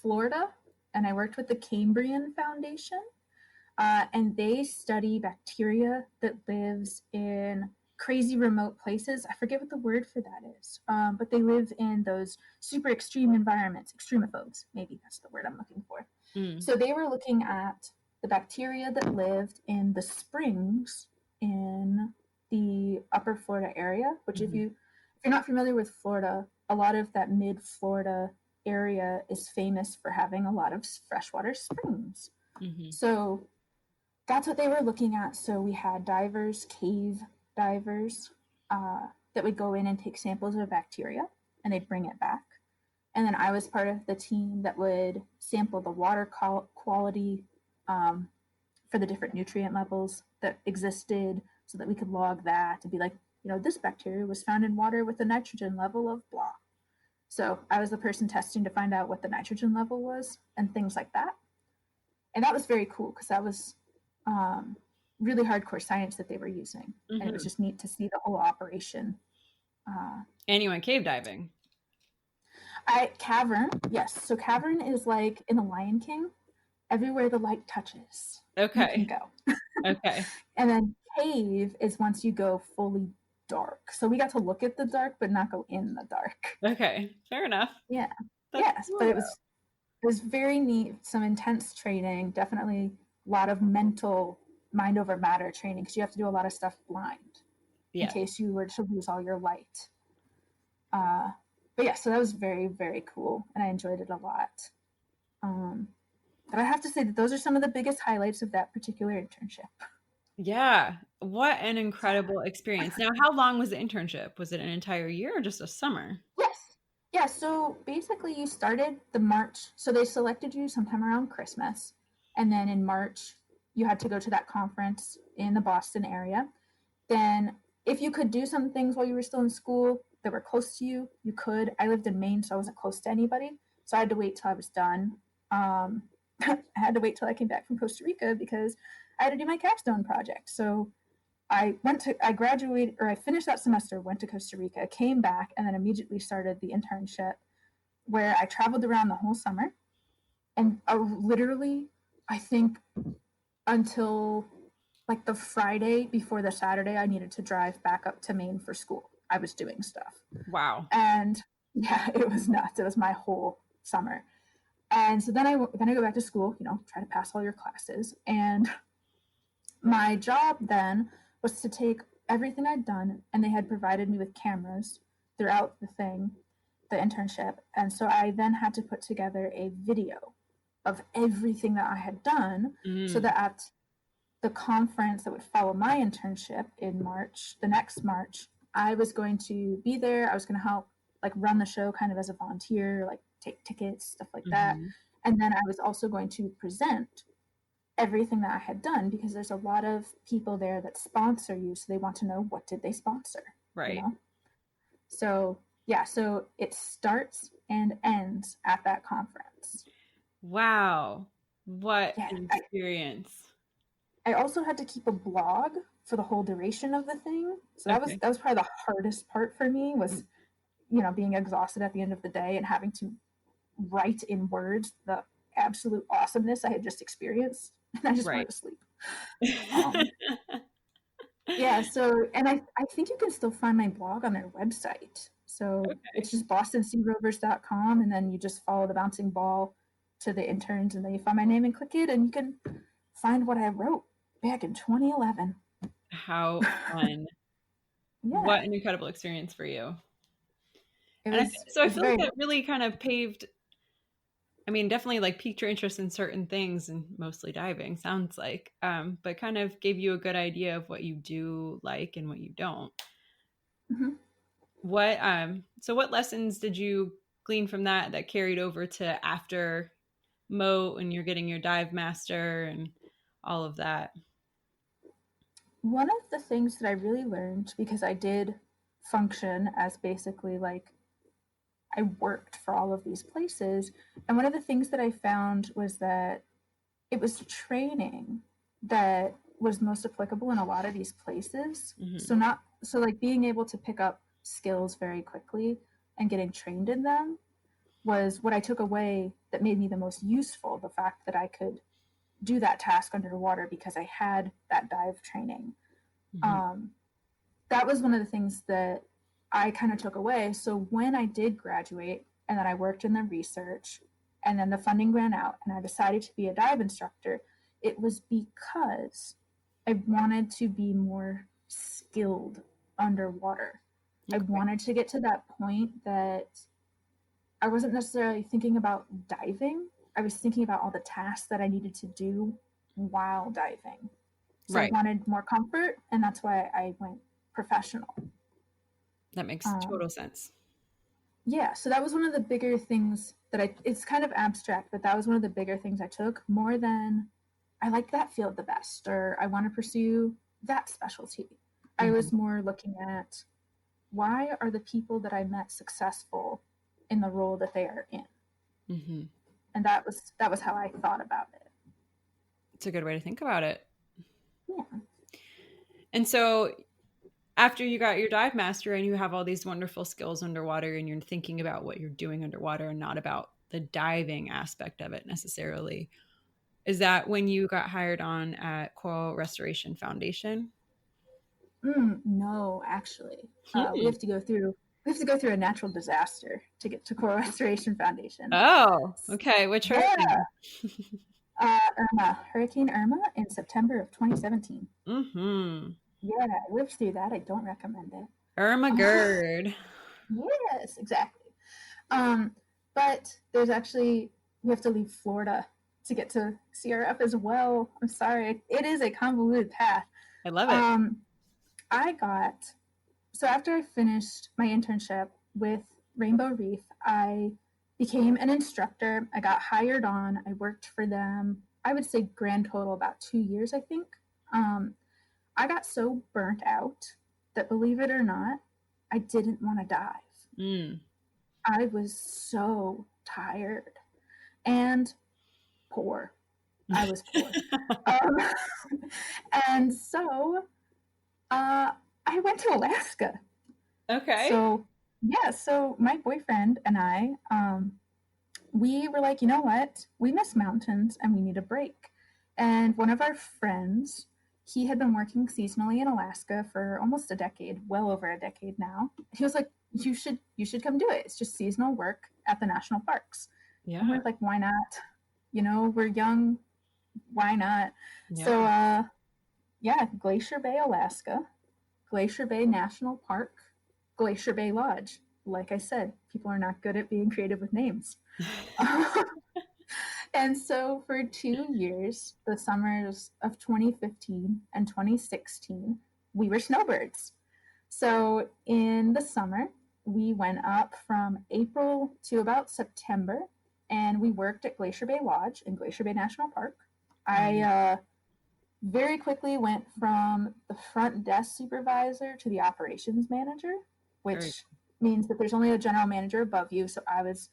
Florida and I worked with the Cambrian Foundation. And they study bacteria that lives in crazy remote places. I forget what the word for that is, but they live in those super extreme environments, extremophobes, maybe that's the word I'm looking for. So they were looking at the bacteria that lived in the springs in the upper Florida area, which if you're not familiar with Florida, a lot of that mid-Florida area is famous for having a lot of freshwater springs. So that's what they were looking at. So we had divers, cave divers, that would go in and take samples of bacteria, and they'd bring it back. And then I was part of the team that would sample the water quality for the different nutrient levels that existed, so that we could log that and be like, this bacteria was found in water with a nitrogen level of blah. So I was the person testing to find out what the nitrogen level was and things like that. And that was very cool, because that was really hardcore science that they were using. And it was just neat to see the whole operation. And you went cave diving? Cavern, yes. So cavern is like in The Lion King, everywhere the light touches. Okay. You can go. Okay. And then cave is once you go fully dark. So we got to look at the dark, but not go in the dark. Okay, fair enough. Yeah. Yes, but it was very neat. Some intense training. Definitely a lot of mental mind over matter training, because you have to do a lot of stuff blind in case you were to lose all your light. But yeah, so that was very, very cool, and I enjoyed it a lot. But I have to say that those are some of the biggest highlights of that particular internship. Yeah, what an incredible experience. Now, how long was the internship? Was it an entire year or just a summer? Yes. Yeah, so basically you started the March, so they selected you sometime around Christmas, and then in March you had to go to that conference in the Boston area. Then if you could do some things while you were still in school that were close to you, you could. I lived in Maine, so I wasn't close to anybody, So I had to wait till I was done. I had to wait till I came back from Costa Rica because I had to do my capstone project. So I graduated, or I finished that semester, went to Costa Rica, came back, and then immediately started the internship where I traveled around the whole summer. And literally, I think until like the Friday before the Saturday, I needed to drive back up to Maine for school. I was doing stuff. Wow. And yeah, it was nuts. It was my whole summer. And so then I go back to school, try to pass all your classes. And my job then was to take everything I'd done, and they had provided me with cameras throughout the internship. And so I then had to put together a video of everything that I had done so that at the conference that would follow my internship in March, the next March, I was going to be there. I was going to help like run the show kind of as a volunteer, like take tickets, stuff like that. And then I was also going to present everything that I had done because there's a lot of people there that sponsor you. So they want to know, what did they sponsor? Right. So yeah, so it starts and ends at that conference. Wow. What an experience. I also had to keep a blog for the whole duration of the thing. So that was probably the hardest part for me was, being exhausted at the end of the day and having to write in words the absolute awesomeness I had just experienced. And I just wanted to sleep. Yeah. So, and I think you can still find my blog on their website. So it's just bostonsearovers.com. And then you just follow the bouncing ball to the interns, and then you find my name and click it, and you can find what I wrote back in 2011. How fun. Yeah. What an incredible experience for you. I feel like that really kind of definitely like piqued your interest in certain things, and mostly diving, sounds like, but kind of gave you a good idea of what you do like and what you don't. What lessons did you glean from that carried over to after moat and you're getting your dive master and all of that? One of the things that I really learned, because I did function as basically like I worked for all of these places, and one of the things that I found was that it was training that was most applicable in a lot of these places. So like being able to pick up skills very quickly and getting trained in them was what I took away that made me the most useful. The fact that I could do that task underwater because I had that dive training. That was one of the things that I kind of took away. So when I did graduate and then I worked in the research and then the funding ran out and I decided to be a dive instructor, it was because I wanted to be more skilled underwater. I wanted to get to that point that I wasn't necessarily thinking about diving. I was thinking about all the tasks that I needed to do while diving. So I wanted more comfort, and that's why I went professional. That makes total sense. Yeah, so that was one of the bigger things that it's kind of abstract, but that was one of the bigger things I took, more than I like that field the best, or I want to pursue that specialty. I was more looking at, why are the people that I met successful in the role that they are in? And that was how I thought about it. It's a good way to think about it. Yeah. And so after you got your dive master and you have all these wonderful skills underwater and you're thinking about what you're doing underwater and not about the diving aspect of it necessarily, is that when you got hired on at Coral Restoration Foundation? No, actually. We have to go through a natural disaster to get to Coral Restoration Foundation. Oh, okay. Which hurricane? Hurricane Irma in September of 2017. Yeah, I lived through that. I don't recommend it. Irma Gerd. Yes, exactly. But there's actually, we have to leave Florida to get to CRF as well. I'm sorry. It is a convoluted path. I love it. So after I finished my internship with Rainbow Reef, I became an instructor. I got hired on. I worked for them, I would say grand total about 2 years, I think. I got so burnt out that, believe it or not, I didn't want to dive. I was so tired, and poor. I was poor. Um, and so I went to Alaska. Okay. So, yeah, so my boyfriend and I, we were like, you know what? We miss mountains and we need a break. And one of our friends, he had been working seasonally in Alaska for almost a decade, well over a decade now. He was like, you should come do it. It's just seasonal work at the national parks. And Yeah. we're like, why not? We're young, why not? Yeah. So yeah, Glacier Bay, Alaska, Glacier Bay National Park, Glacier Bay Lodge. Like I said, people are not good at being creative with names. And so for 2 years, the summers of 2015 and 2016, we were snowbirds. So in the summer, we went up from April to about September, and we worked at Glacier Bay Lodge in Glacier Bay National Park. I very quickly went from the front desk supervisor to the operations manager, which means that there's only a general manager above you. So I was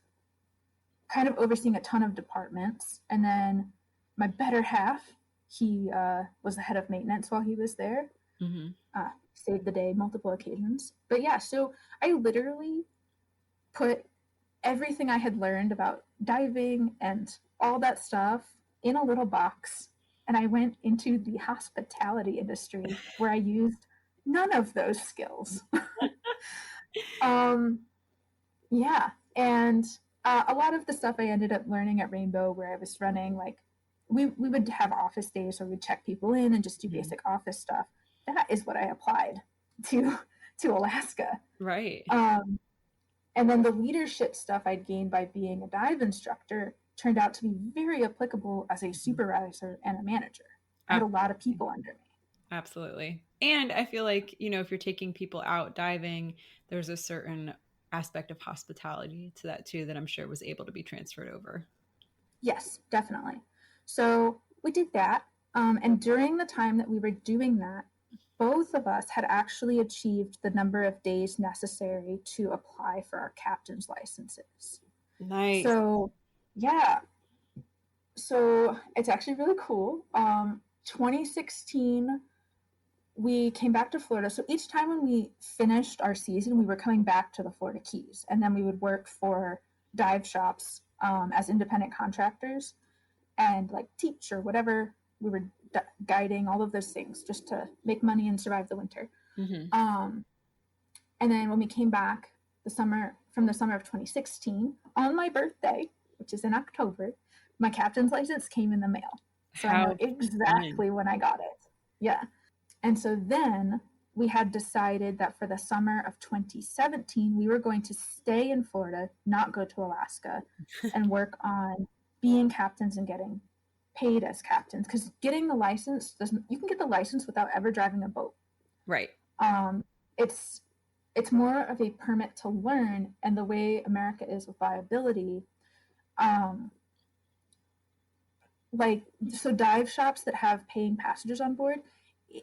kind of overseeing a ton of departments. And then my better half, he was the head of maintenance while he was there. Mm-hmm. Saved the day multiple occasions. But yeah, so I literally put everything I had learned about diving and all that stuff in a little box. And I went into the hospitality industry where I used none of those skills. Yeah. And a lot of the stuff I ended up learning at Rainbow, where I was running, like, we would have office days where we'd check people in and just do basic office stuff. That is what I applied to Alaska. Right. And then the leadership stuff I'd gained by being a dive instructor turned out to be very applicable as a supervisor and a manager. I had a lot of people under me. Absolutely. And I feel like, if you're taking people out diving, there's a certain aspect of hospitality to that too that I'm sure was able to be transferred over. Yes, definitely. So we did that. And during the time that we were doing that, both of us had actually achieved the number of days necessary to apply for our captain's licenses. Nice. So, yeah. So it's actually really cool. 2016, we came back to Florida. So each time when we finished our season, we were coming back to the Florida Keys. And then we would work for dive shops as independent contractors and like teach or whatever. We were guiding, all of those things, just to make money and survive the winter. Mm-hmm. And then when we came back from the summer of 2016, on my birthday, which is in October, my captain's license came in the mail. So I know exactly when I got it. Yeah. And so then we had decided that for the summer of 2017, we were going to stay in Florida, not go to Alaska, and work on being captains and getting paid as captains. Because getting the license you can get the license without ever driving a boat. Right. It's more of a permit to learn, and the way America is with liability, so dive shops that have paying passengers on board,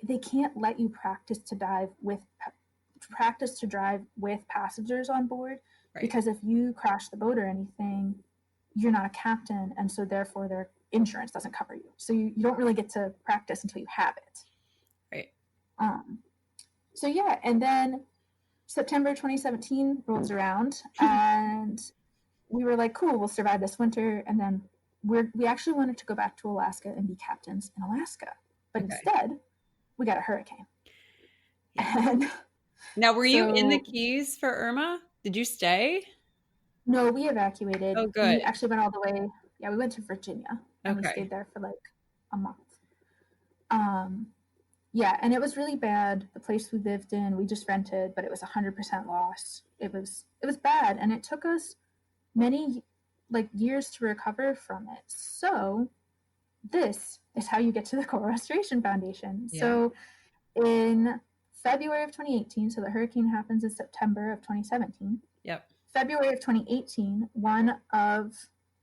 they can't let you practice to drive with passengers on board, right? Because if you crash the boat or anything, you're not a captain, and so therefore their insurance doesn't cover you. So you don't really get to practice until you have it. Right. So yeah, and then September 2017 rolls around, and we were like, cool, we'll survive this winter, and then we actually wanted to go back to Alaska and be captains in Alaska, but instead we got a hurricane. Yeah. And now, were you in the Keys for Irma? Did you stay? No, we evacuated. Oh, good. We actually went all the way. Yeah, we went to Virginia, and we stayed there for like a month. Yeah, and it was really bad. The place we lived in, we just rented, but it was 100% loss. It was bad, and it took us many years to recover from it. So this is how you get to the Coral Restoration Foundation. Yeah. So in February of 2018, so the hurricane happens in September of 2017. Yep. February of 2018, one of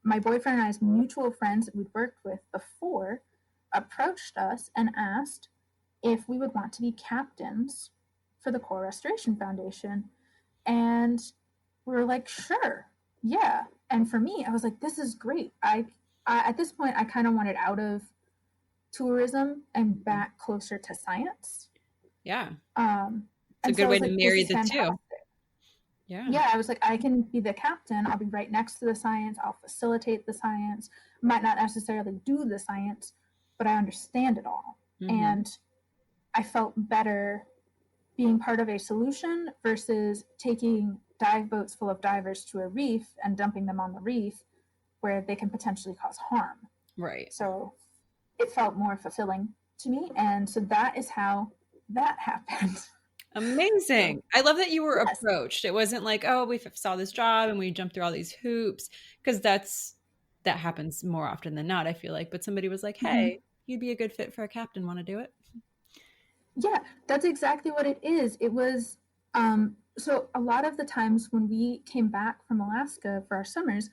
my boyfriend and I's mutual friends that we'd worked with before approached us and asked if we would want to be captains for the Coral Restoration Foundation. And we were like, sure, yeah. And for me, I was like, this is great. I at this point, I kind of wanted out of tourism and back closer to science. Yeah. Um, It's a and so good I way was to like, this marry is the two. fantastic. Yeah. Yeah, I was like, I can be the captain. I'll be right next to the science. I'll facilitate the science. Might not necessarily do the science, but I understand it all. Mm-hmm. And I felt better being part of a solution versus taking dive boats full of divers to a reef and dumping them on the reef where they can potentially cause harm. Right. So it felt more fulfilling to me. And so that is how that happened. So, Amazing. I love that you were yes. approached. It wasn't like, oh, we saw this job and we jumped through all these hoops, because that happens more often than not, I feel like. But somebody was like, Mm-hmm. hey, you'd be a good fit for a captain. Want to do it? Yeah, that's exactly what it is. It was so a lot of the times when we came back from Alaska for our summers,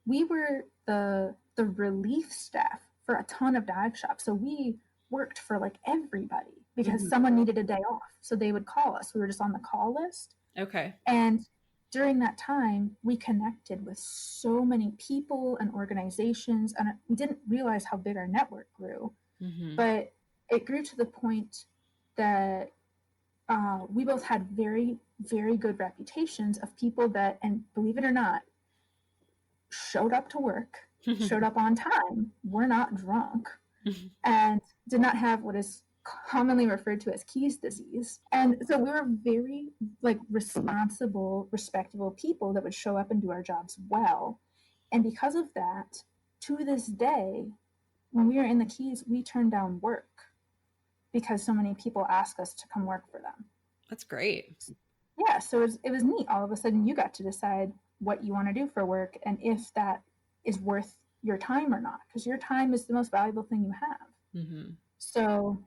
we were the relief staff for a ton of dive shops. So we worked for like everybody because Hmm. someone needed a day off. So they would call us. We were just on the call list. Okay. And during that time, we connected with so many people and organizations, and we didn't realize how big our network grew. Hmm. But it grew to the point that we both had very, very good reputations of people that, and believe it or not, showed up to work, showed up on time, were not drunk, and did not have what is commonly referred to as Keys disease. And so we were very like responsible, respectable people that would show up and do our jobs well. And because of that, to this day, when we are in the Keys, we turn down work because so many people ask us to come work for them. That's great. Yeah, so it was neat. All of a sudden, you got to decide what you want to do for work and if that is worth your time or not, because your time is the most valuable thing you have. Hmm. So,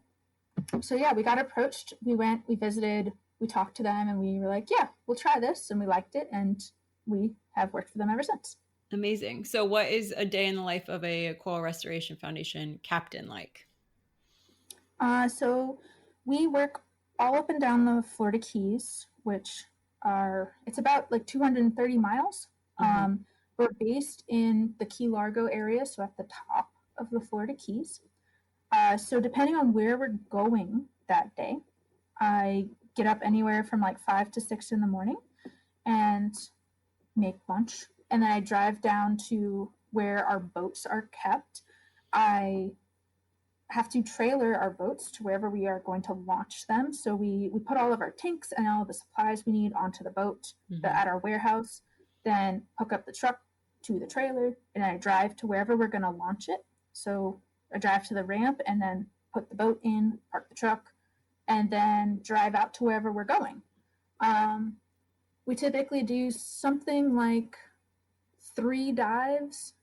so yeah, we got approached. We went, we visited, we talked to them, and we were like, yeah, we'll try this, and we liked it, and we have worked for them ever since. Amazing. So, what is a day in the life of a Coral Restoration Foundation captain like? So we work all up and down the Florida Keys, which are it's about like 230 miles. Uh-huh. We're based in the Key Largo area, so at the top of the Florida Keys. So depending on where we're going that day, I get up anywhere from like 5 to 6 in the morning and make lunch, and then I drive down to where our boats are kept. I have to trailer our boats to wherever we are going to launch them. So we put all of our tanks and all of the supplies we need onto the boat at our warehouse, then hook up the truck to the trailer, and I drive to wherever we're going to launch it. So I drive to the ramp and then put the boat in, park the truck, and then drive out to wherever we're going. We typically do something like 3 dives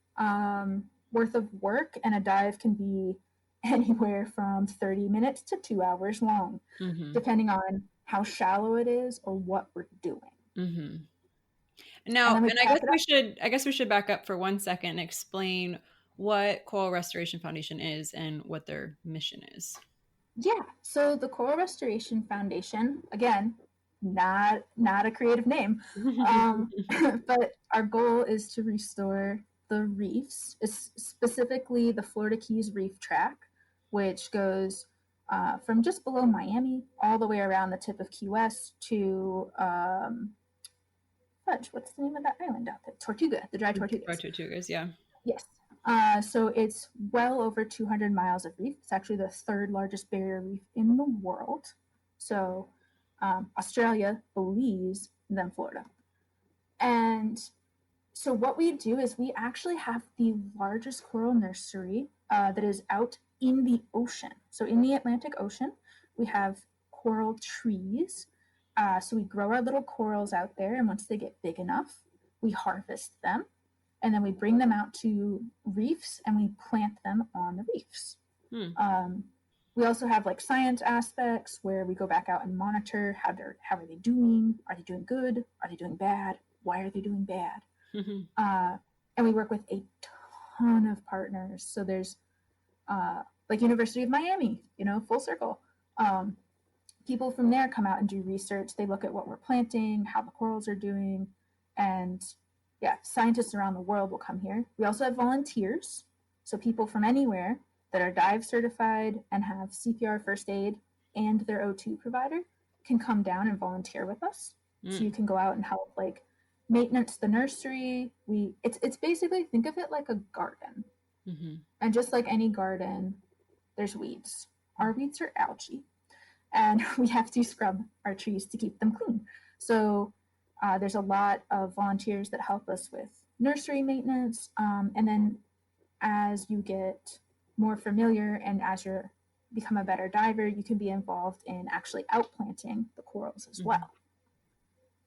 worth of work, and a dive can be anywhere from 30 minutes to 2 hours long, Hmm. depending on how shallow it is or what we're doing. Hmm. And Now, then we and I guess pack it we up. should I guess we should back up for 1 second and explain what Coral Restoration Foundation is and what their mission is. Yeah. So the Coral Restoration Foundation, again, not a creative name, but our goal is to restore the reefs, specifically the Florida Keys Reef Track, which goes from just below Miami all the way around the tip of Key West to fudge. What's the name of that island out there? Tortuga, the Dry Tortugas. Tortugas, yeah. Yes. So it's well over 200 miles of reef. It's actually the third largest barrier reef in the world. So Australia, Belize, and then Florida. And so what we do is we actually have the largest coral nursery that is out in the ocean. So in the Atlantic Ocean, we have coral trees. So we grow our little corals out there, and once they get big enough, we harvest them, and then we bring them out to reefs and we plant them on the reefs. We also have like science aspects where we go back out and monitor how are they doing? Are they doing good? Are they doing bad? Why are they doing bad? And we work with a ton of partners. So there's like University of Miami, full circle. People from there come out and do research. They look at what we're planting, how the corals are doing, and yeah, scientists around the world will come here. We also have volunteers, so people from anywhere that are dive certified and have CPR, first aid, and their O2 provider can come down and volunteer with us. So you can go out and help like maintenance the nursery. It's basically, think of it like a garden. Mm-hmm. And just like any garden, there's weeds. Our weeds are algae, and we have to scrub our trees to keep them clean. So there's a lot of volunteers that help us with nursery maintenance. And then as you get more familiar and as you become a better diver, you can be involved in actually outplanting the corals as well.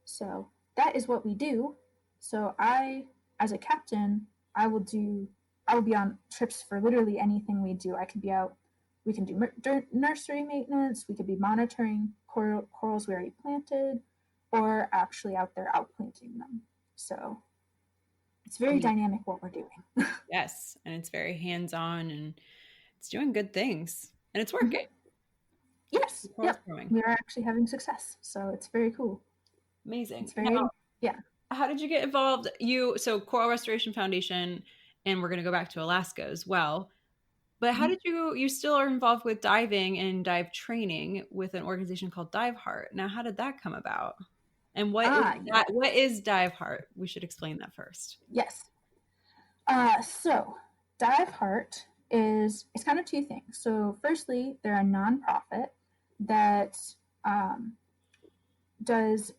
So that is what we do. So I, as a captain, I will be on trips for literally anything we do. I could be out, we can do nursery maintenance, we could be monitoring corals we already planted, or actually out there outplanting them. So it's very dynamic what we're doing. Yes, and it's very hands-on and it's doing good things and it's working. Yes, yep. We are actually having success, so it's very cool. Amazing. It's very, yeah. How did you get involved? So Coral Restoration Foundation, and we're going to go back to Alaska as well. But how did you still are involved with diving and dive training with an organization called Dive Heart? Now, how did that come about? And what is Dive Heart? We should explain that first. Yes. So Dive Heart it's kind of two things. So firstly, they're a nonprofit that does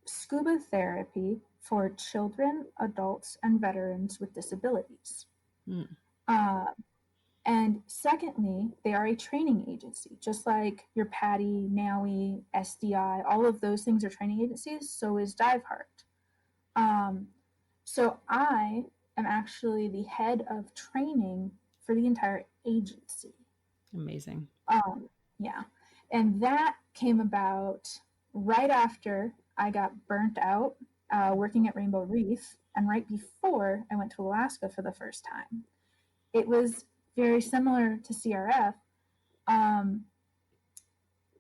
scuba therapy for children, adults, and veterans with disabilities. And secondly, they are a training agency, just like your PADI, NAUI, SDI, all of those things are training agencies. So is Dive Heart. So I am actually the head of training for the entire agency. Amazing. Yeah. And that came about right after I got burnt out working at Rainbow Reef, and right before I went to Alaska for the first time. It was very similar to CRF.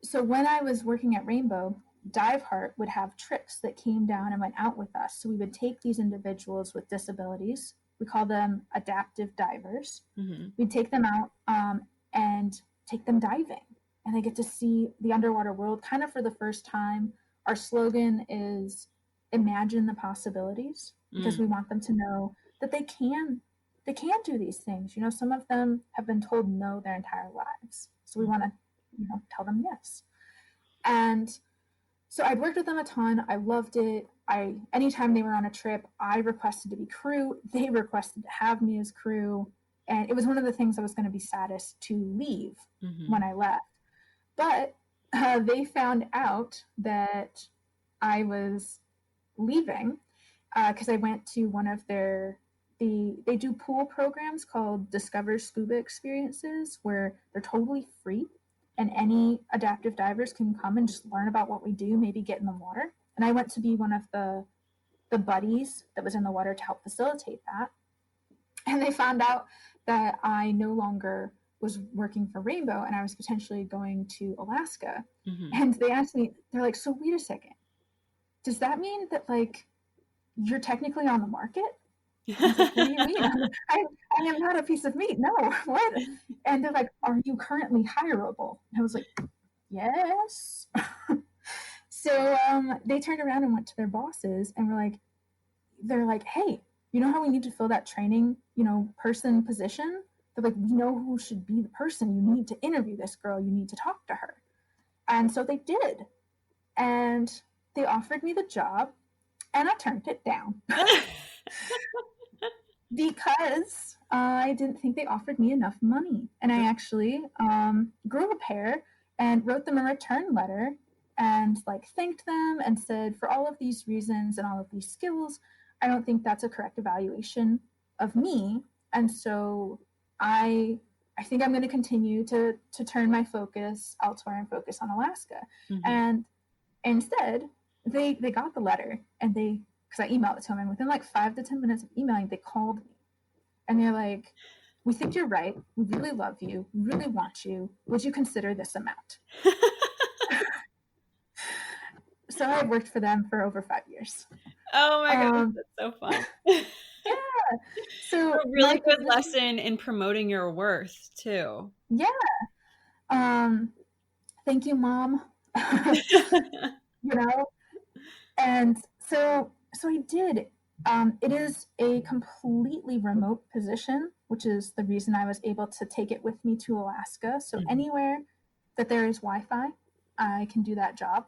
So when I was working at Rainbow, Dive Heart would have trips that came down and went out with us. So we would take these individuals with disabilities. We call them adaptive divers. We'd take them out and take them diving. And they get to see the underwater world kind of for the first time. Our slogan is imagine the possibilities, because we want them to know that they can do these things. You know, some of them have been told no their entire lives. So we want to, tell them yes. And so I'd worked with them a ton. I loved it. Anytime they were on a trip, I requested to be crew. They requested to have me as crew. And it was one of the things I was going to be saddest to leave when I left. But they found out that I was leaving because I went to one of they do pool programs called Discover Scuba Experiences, where they're totally free and any adaptive divers can come and just learn about what we do, maybe get in the water. And I went to be one of the buddies that was in the water to help facilitate that. And they found out that I no longer was working for Rainbow and I was potentially going to Alaska. And they asked me, they're like, so wait a second, does that mean that like you're technically on the market? I was like, what do you mean? I am not a piece of meat. No, what? And they're like, are you currently hireable? And I was like, yes. So they turned around and went to their bosses and they're like, hey, you know how we need to fill that training, person position? They're like, we know who should be the person. You need to interview this girl. You need to talk to her. And so they did. And they offered me the job and I turned it down. Because I didn't think they offered me enough money. And I actually grew a pair and wrote them a return letter and thanked them and said, for all of these reasons and all of these skills, I don't think that's a correct evaluation of me. And so I think I'm going to continue to turn my focus elsewhere and focus on Alaska. And instead, they got the letter and because I emailed it to them, and within 5 to 10 minutes of emailing, they called me. And they're like, we think you're right. We really love you. We really want you. Would you consider this amount? So I worked for them for over 5 years. Oh my gosh, Um, that's so fun. yeah. A So my really good position, lesson in promoting your worth too. yeah. Um, Thank you, mom. You know, and so I did. It is a completely remote position, which is the reason I was able to take it with me to Alaska. So Mhm. anywhere that there is Wi-Fi, I can do that job.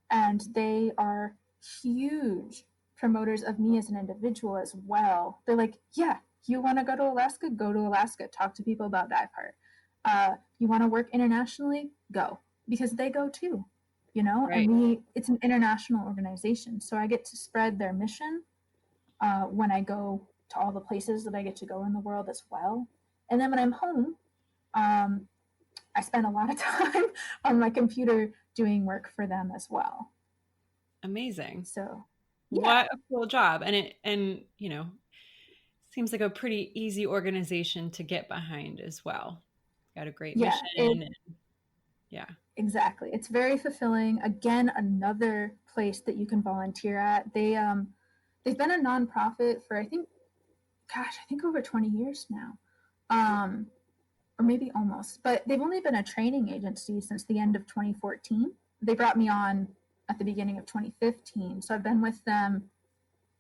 And they are huge promoters of me as an individual as well. They're like, yeah, you want to go to Alaska? Go to Alaska. Talk to people about dive heart. You want to work internationally? Go, because they go too, you know. And Right. it's an international organization, so I get to spread their mission when I go to all the places that I get to go in the world as well. And then when I'm home, um, I spend a lot of time on my computer doing work for them as well. Amazing. So, yeah, What a cool job. And seems like a pretty easy organization to get behind as well. Got a great yeah, mission it and yeah. exactly. It's very fulfilling. Again, another place that you can volunteer at. They've been a nonprofit for I think over 20 years now. Um, or maybe almost, but they've only been a training agency since the end of 2014. They brought me on at the beginning of 2015. So I've been with them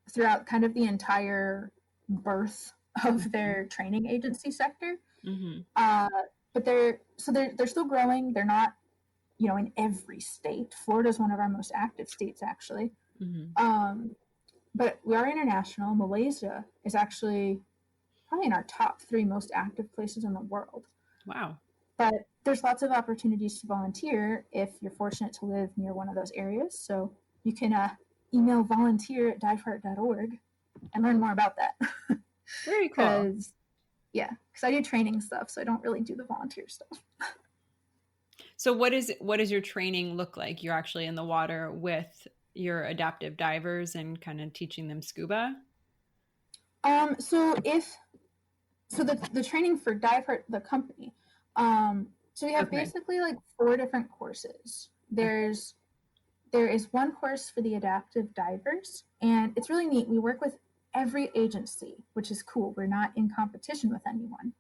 throughout kind of the entire birth of Mhm. their training agency sector. Mhm. Uh, but they're still growing. They're not, in every state. Florida is one of our most active states, actually. Mhm. Um, but we are international. Malaysia is actually probably in our top three most active places in the world. Wow. But there's lots of opportunities to volunteer if you're fortunate to live near one of those areas. So you can email volunteer@diveheart.org and learn more about that. Very cool. Because, yeah, because I do training stuff, so I don't really do the volunteer stuff. So what does your training look like? You're actually in the water with your adaptive divers and kind of teaching them scuba? Um, so if the training for Dive the company, so we have Okay. basically like four different courses. Okay. There is one course for the adaptive divers, and it's really neat. We work with every agency, which is cool. We're not in competition with anyone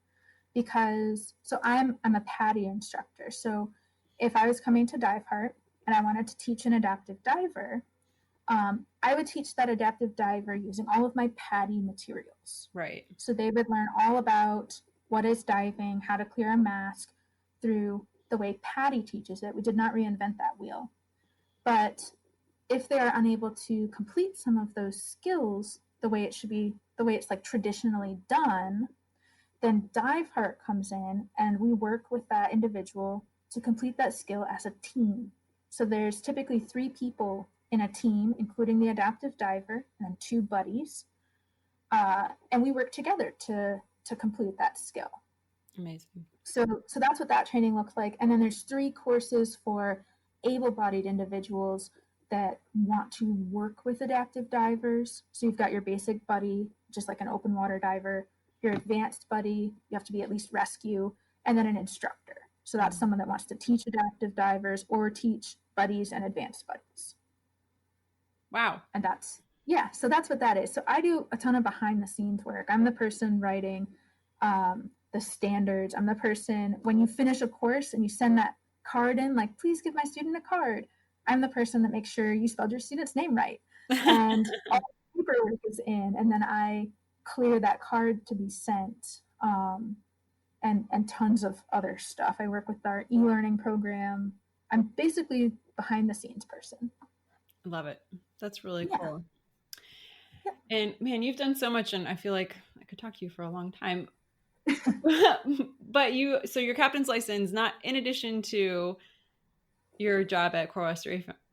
because I'm a PADI instructor. So if I was coming to Dive Heart and I wanted to teach an adaptive diver, I would teach that adaptive diver using all of my PADI materials. Right. So they would learn all about what is diving, how to clear a mask through the way PADI teaches it. We did not reinvent that wheel. But if they are unable to complete some of those skills the way it should be, the way it's like traditionally done, then Dive Heart comes in and we work with that individual to complete that skill as a team. So there's typically three people in a team, including the adaptive diver and two buddies, and we work together to complete that skill. Amazing. So that's what that training looks like. And then there's three courses for able-bodied individuals that want to work with adaptive divers. So you've got your basic buddy, just like an open water diver, your advanced buddy, you have to be at least rescue, and then an instructor. So that's Mhm. someone that wants to teach adaptive divers or teach buddies and advanced buddies. Wow. And so that's what that is. So I do a ton of behind the scenes work. I'm the person writing the standards. I'm the person, when you finish a course and you send that card in, like, please give my student a card. I'm the person that makes sure you spelled your student's name right. And all the paperwork is in, and then I clear that card to be sent. And tons of other stuff. I work with our e-learning program. I'm basically behind the scenes person. Love it. That's really Yeah. cool. And man, you've done so much, and I feel like I could talk to you for a long time. But so your captain's license, not in addition to your job at Coral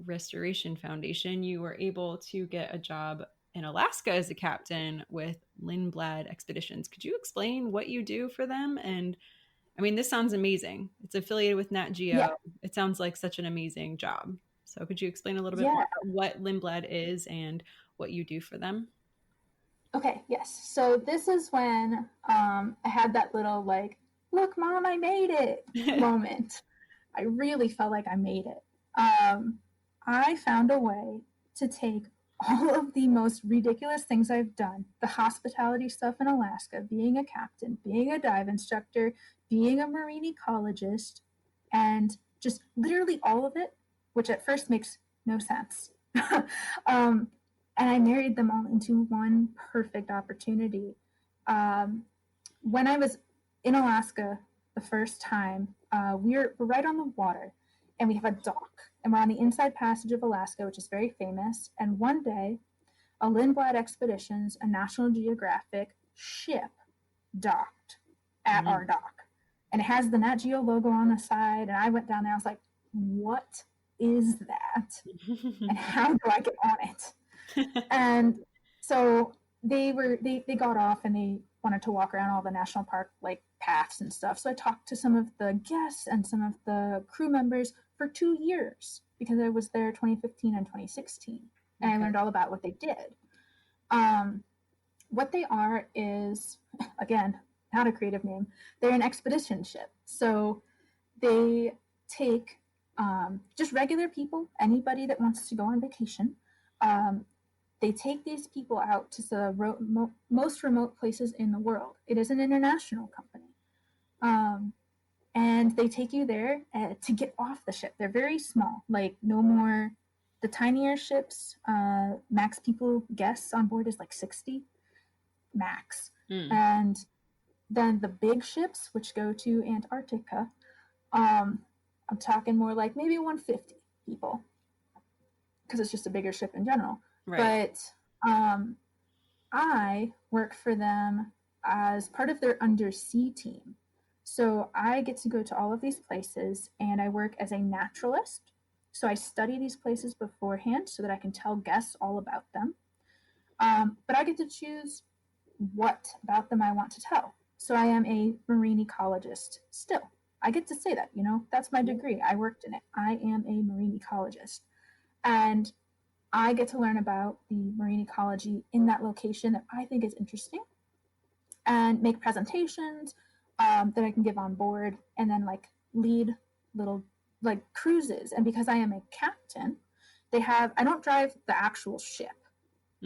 Restoration Foundation, you were able to get a job in Alaska as a captain with Lindblad Expeditions. Could you explain what you do for them? And I mean, this sounds amazing. It's affiliated with Nat Yeah. Geo. It sounds like such an amazing job. So could you explain a little bit more Yeah. about what Lindblad is and what you do for them? Okay, yes. So this is when I had that little like, look, mom, I made it moment. I really felt like I made it. I found a way to take all of the most ridiculous things I've done, the hospitality stuff in Alaska, being a captain, being a dive instructor, being a marine ecologist, and just literally all of it, which at first makes no sense. And I married them all into one perfect opportunity. When I was in Alaska the first time, we're right on the water, and we have a dock, and we're on the Inside Passage of Alaska, which is very famous. And one day, a Lindblad Expeditions, a National Geographic ship, docked at our dock, and it has the Nat Geo logo on the side. And I went down there. I was like, "What is that? And how do I get on it?" And so they got off, and they wanted to walk around all the national park like paths and stuff. So I talked to some of the guests and some of the crew members for 2 years, because I was there 2015 and 2016, and I learned all about what they did. What they are is, again, not a creative name, they're an expedition ship. So they take just regular people, anybody that wants to go on vacation. They take these people out to the most remote places in the world. It is an international company. And they take you there to get off the ship. They're very small, like no more. The tinier ships, max guests on board is like 60 max. And then the big ships, which go to Antarctica, I'm talking more like maybe 150 people, because it's just a bigger ship in general. Right. But I work for them as part of their undersea team. So I get to go to all of these places, and I work as a naturalist. So I study these places beforehand so that I can tell guests all about them. But I get to choose what about them I want to tell. So I am a marine ecologist still. I get to say that, that's my degree. I worked in it. I am a marine ecologist. And I get to learn about the marine ecology in that location that I think is interesting, and make presentations that I can give on board, and then like lead little like cruises. And because I am a captain, I don't drive the actual ship.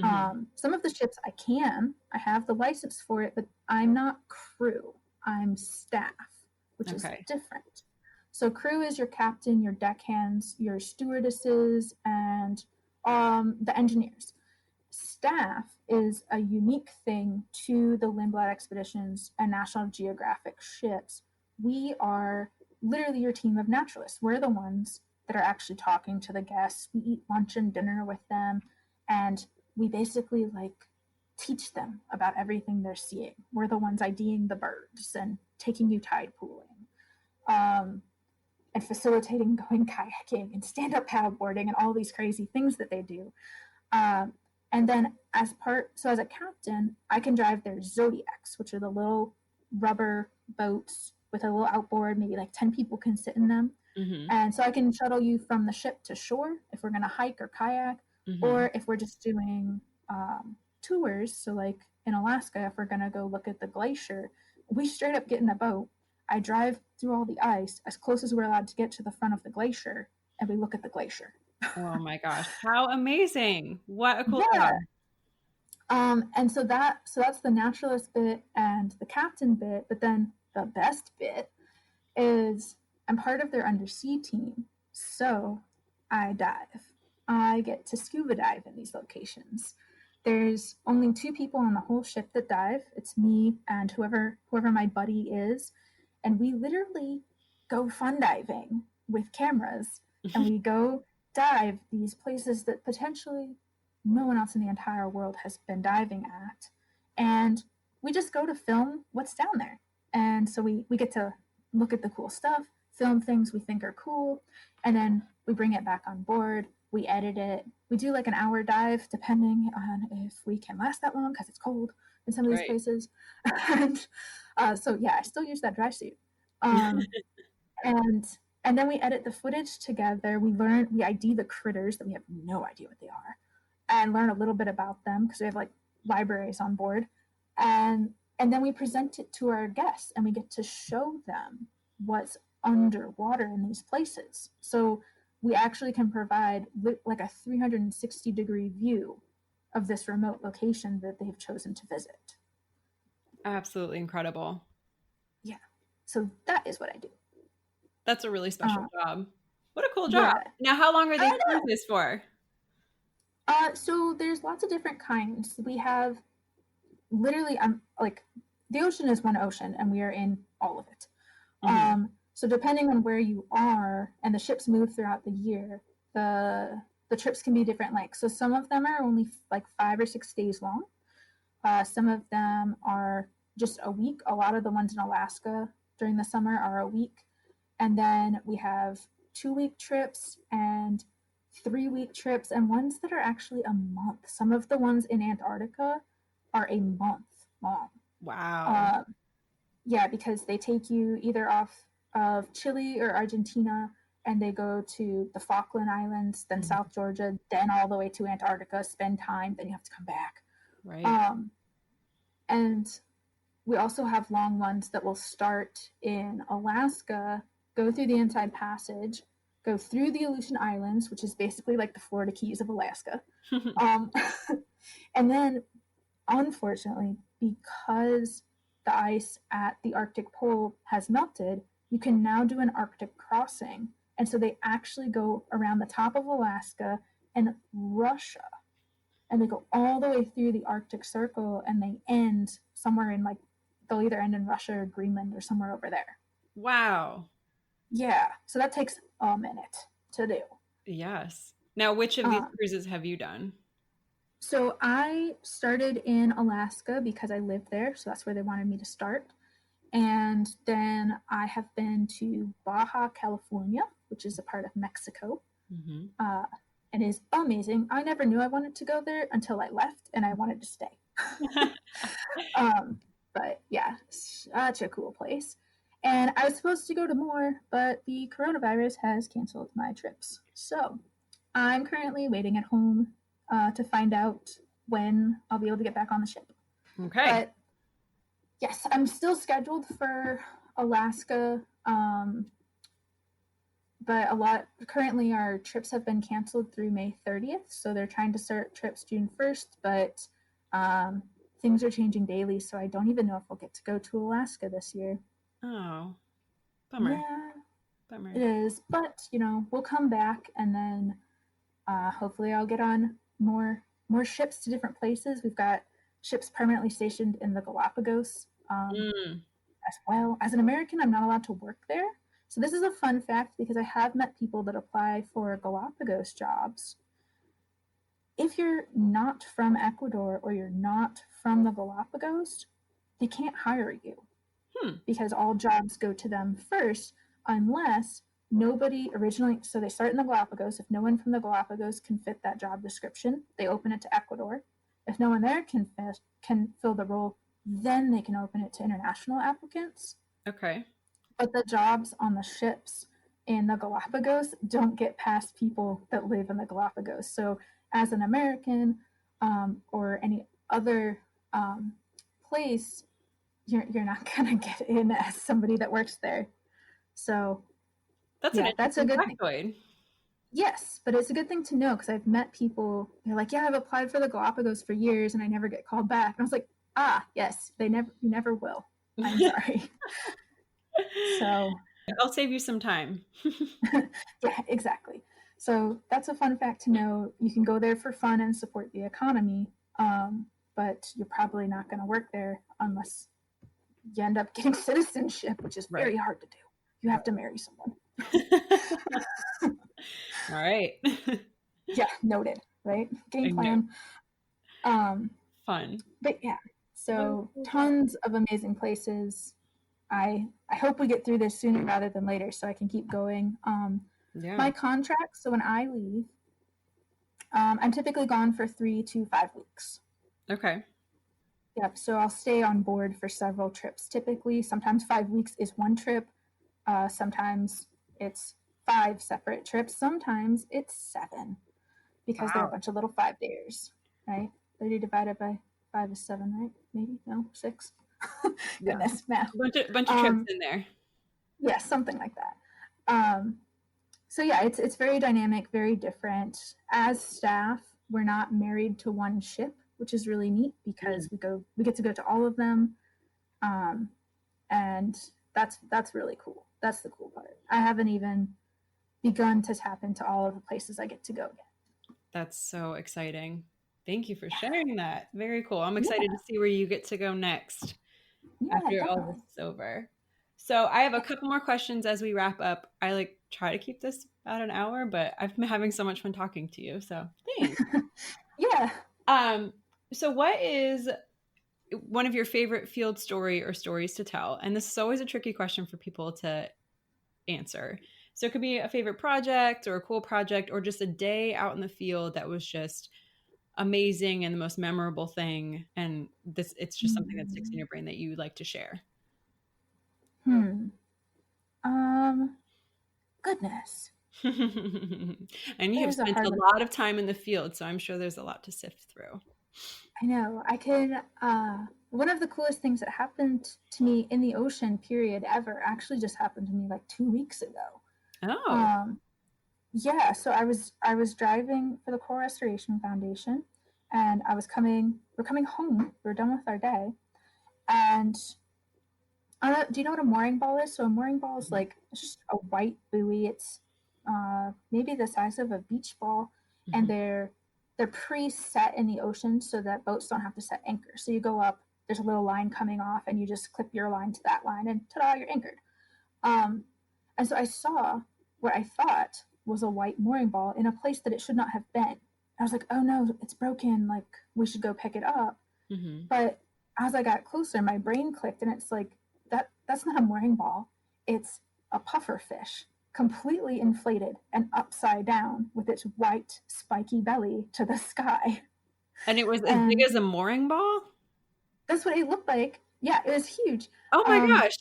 Some of the ships I have the license for it, but I'm not crew. I'm staff, which is different. So crew is your captain, your deckhands, your stewardesses, and the engineers. Staff is a unique thing to the Lindblad Expeditions and National Geographic ships. We are literally your team of naturalists. We're the ones that are actually talking to the guests. We eat lunch and dinner with them, and we basically teach them about everything they're seeing. We're the ones IDing the birds and taking you tide pooling, and facilitating going kayaking and stand-up paddleboarding and all these crazy things that they do. And then as a captain, I can drive their Zodiacs, which are the little rubber boats with a little outboard. Maybe 10 people can sit in them. And so I can shuttle you from the ship to shore if we're going to hike or kayak, or if we're just doing tours. So in Alaska, if we're going to go look at the glacier, we straight up get in the boat. I drive through all the ice as close as we're allowed to get to the front of the glacier, and we look at the glacier. Oh my gosh, how amazing. What a cool job. And so that's the naturalist bit and the captain bit. But then the best bit is I'm part of their undersea team. So I dive. I get to scuba dive in these locations. There's only 2 people on the whole ship that dive. It's me and whoever my buddy is. And we literally go fun diving with cameras, and we go dive these places that potentially no one else in the entire world has been diving at. And we just go to film what's down there. And so we get to look at the cool stuff, film things we think are cool, and then we bring it back on board. We edit it. We do an hour dive, depending on if we can last that long, because it's cold in some of these places. And so yeah, I still use that dry suit. And then we edit the footage together. We ID the critters that we have no idea what they are, and learn a little bit about them, because we have libraries on board. And then we present it to our guests, and we get to show them what's underwater in these places. So we actually can provide a 360-degree view of this remote location that they've chosen to visit. Absolutely incredible. Yeah. So that is what I do. That's a really special job. What a cool job. Yeah. Now, how long are I these know. cruises for? So there's lots of different kinds. We have literally, I'm like, the ocean is one ocean, and we are in all of it. Mm-hmm. So depending on where you are, and the ships move throughout the year, the trips can be different lengths. So some of them are only like 5 or 6 days long. Some of them are just a week. A lot of the ones in Alaska during the summer are a week. And then we have 2-week trips and 3-week trips, and ones that are actually a month. Some of the ones in Antarctica are a month long. Wow. Yeah, because they take you either off of Chile or Argentina, and they go to the Falkland Islands, then Mm-hmm. South Georgia, then all the way to Antarctica, spend time, then you have to come back. Right. And we also have long ones that will start in Alaska, go through the Inside Passage, go through the Aleutian Islands, which is basically like the Florida Keys of Alaska. And then, unfortunately, because the ice at the Arctic Pole has melted, you can now do an Arctic crossing. And so they actually go around the top of Alaska and Russia. And they go all the way through the Arctic Circle, and they end somewhere in like, they'll either end in Russia or Greenland or somewhere over there. Wow. Yeah. So that takes a minute to do. Yes. Now, which of these cruises have you done? So I started in Alaska because I lived there. So that's where they wanted me to start. And then I have been to Baja, California, which is a part of Mexico. Mm-hmm. And is amazing. I never knew I wanted to go there until I left, and I wanted to stay. But yeah, such a cool place. And I was supposed to go to more, but the coronavirus has canceled my trips. So I'm currently waiting at home to find out when I'll be able to get back on the ship. Okay. But yes, I'm still scheduled for Alaska. But currently our trips have been canceled through May 30th. So they're trying to start trips June 1st, but things are changing daily. So I don't even know if we'll get to go to Alaska this year. Oh, bummer. Yeah, Bummer. it is. But, we'll come back, and then hopefully I'll get on more ships to different places. We've got ships permanently stationed in the Galapagos as well. As an American, I'm not allowed to work there. So this is a fun fact because I have met people that apply for Galapagos jobs. If you're not from Ecuador or you're not from the Galapagos, they can't hire you because all jobs go to them first unless nobody originally, so they start in the Galapagos. If no one from the Galapagos can fit that job description, they open it to Ecuador. If no one there can fill the role, then they can open it to international applicants. Okay. But the jobs on the ships in the Galapagos don't get past people that live in the Galapagos. So as an American or any other place, you're not going to get in as somebody that works there. So that's a good factoid. Yes, but it's a good thing to know because I've met people, they're like, yeah, I've applied for the Galapagos for years and I never get called back. And I was like, yes, you never will. I'm sorry. So I'll save you some time. yeah, exactly. So that's a fun fact to know. You can go there for fun and support the economy, but you're probably not going to work there unless you end up getting citizenship, which is very hard to do. You have to marry someone. All right. Yeah, noted, right? Game plan. Fun. But yeah, so tons of amazing places. I hope we get through this sooner rather than later so I can keep going. My contract, so when I leave, I'm typically gone for 3 to 5 weeks. Okay. Yep, so I'll stay on board for several trips typically. Sometimes 5 weeks is one trip. Sometimes it's 5 separate trips. Sometimes it's 7 because they're a bunch of little 5-dayers, right? 30 divided by 5 is 7, right? Maybe? No, 6. Goodness, math. Bunch of trips in there. Yeah, something like that. So yeah, it's very dynamic, very different. As staff, we're not married to one ship, which is really neat because we get to go to all of them, and that's really cool. That's the cool part. I haven't even begun to tap into all of the places I get to go yet. That's so exciting. Thank you for sharing that. Very cool. I'm Yeah, excited to see where you get to go next yeah, after all this definitely. is over. So I have a couple more questions as we wrap up. I like try to keep this about an hour, but I've been having so much fun talking to you. So thanks. Yeah. Um, so what is one of your favorite field story or stories to tell? And this is always a tricky question for people to answer. So it could be a favorite project or a cool project or just a day out in the field that was just amazing and the most memorable thing. And this it's just something that sticks in your brain that you like to share. Hmm. Um. Goodness. And you have There's a spent hard a one. lot of time in the field, so I'm sure there's a lot to sift through. I know. I can. One of the coolest things that happened to me in the ocean, period, ever, actually just happened to me like 2 weeks ago. Oh. Um, yeah. So I was driving for the Coral Restoration Foundation, and We're coming home. We're done with our day, and do you know what a mooring ball is? So a mooring ball is like it's just a white buoy. It's maybe the size of a beach ball, and Mhm. they're pre-set in the ocean so that boats don't have to set anchor. So you go up, there's a little line coming off, and you just clip your line to that line, and ta-da, you're anchored. Um, and so I saw what I thought was a white mooring ball in a place that it should not have been. I was like, oh no, it's broken. Like we should go pick it up. Mhm. But as I got closer, my brain clicked, and it's like that's not a mooring ball. It's a pufferfish, completely inflated and upside down with its white spiky belly to the sky. And it was as big And as a mooring ball? that's what it looked like. Yeah, it was huge. Oh my Um, gosh.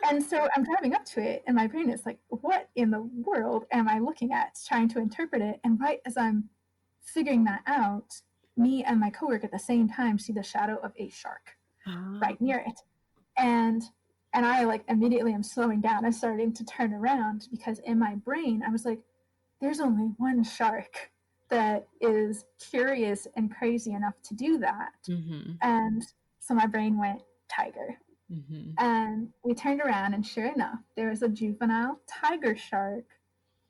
and so I'm driving up to it, and my brain is like, what in the world am I looking at? Trying to interpret it. And right as I'm figuring that out, me and my coworker at the same time see the shadow of a shark Oh. right near it. and and I like immediately am slowing down and starting to turn around because in my brain I was like, there's only one shark that is curious and crazy enough to do that. Mhm. And so my brain went tiger. Mhm. And we turned around, and sure enough, there was a juvenile tiger shark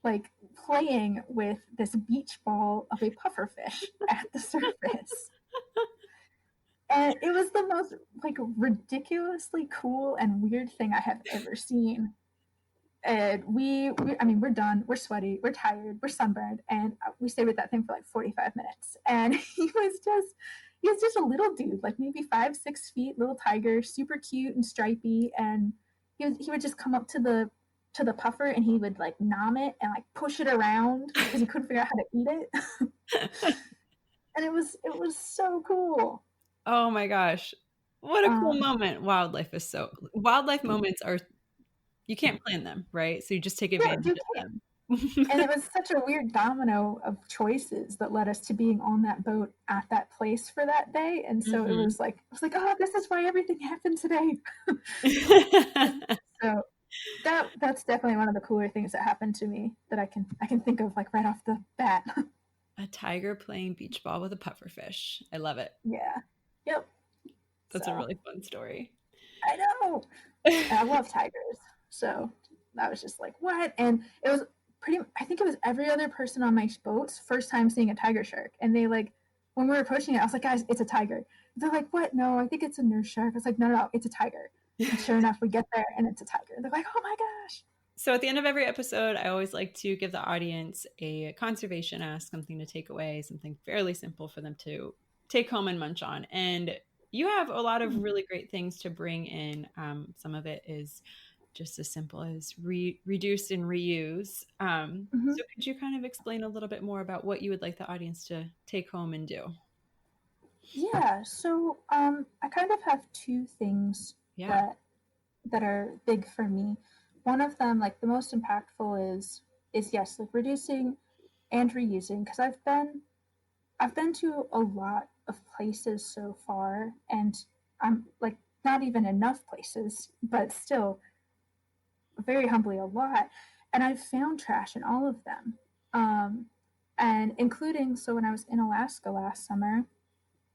like playing with this beach ball of a pufferfish at the surface. And it was the most like ridiculously cool and weird thing I have ever seen. And I mean, we're done. We're sweaty. We're tired. We're sunburned, and we stayed with that thing for like 45 minutes. And he was just a little dude, like maybe 5, 6 feet, little tiger, super cute and stripy. And he would just come up to the puffer, and he would like nom it and like push it around because he couldn't figure out how to eat it. And it was so cool. Oh my gosh. What a cool Um, moment. Wildlife moments are you can't plan them, right? So you just take yeah, advantage you of can't. them. And it was such a weird domino of choices that led us to being on that boat at that place for that day. And so Mhm. I was like, oh, this is why everything happened today. So that's definitely one of the cooler things that happened to me that I can think of like right off the bat. A tiger playing beach ball with a pufferfish. I love it. Yeah. Yep. That's a So really fun story. I know. And I love tigers. So I was just like, what? And it was I think it was every other person on my boat's first time seeing a tiger shark. And they like, when we were approaching it, I was like, guys, it's a tiger. They're like, what? No, I think it's a nurse shark. I was like, no, no, no, it's a tiger. And sure enough, we get there and it's a tiger. They're like, oh my gosh. So at the end of every episode, I always like to give the audience a conservation ask, something to take away, something fairly simple for them to take home and munch on. And you have a lot of really great things to bring in. Some of it is just as simple as reduce and reuse. Mm-hmm. So could you kind of explain a little bit more about what you would like the audience to take home and do? Yeah. So I kind of have two things Yeah. that are big for me. One of them, like the most impactful, is yes, like reducing and reusing because I've been to a lot of places so far, and I'm like not even enough places, but still very humbly a lot. And I've found trash in all of them. Um, And including, so when I was in Alaska last summer,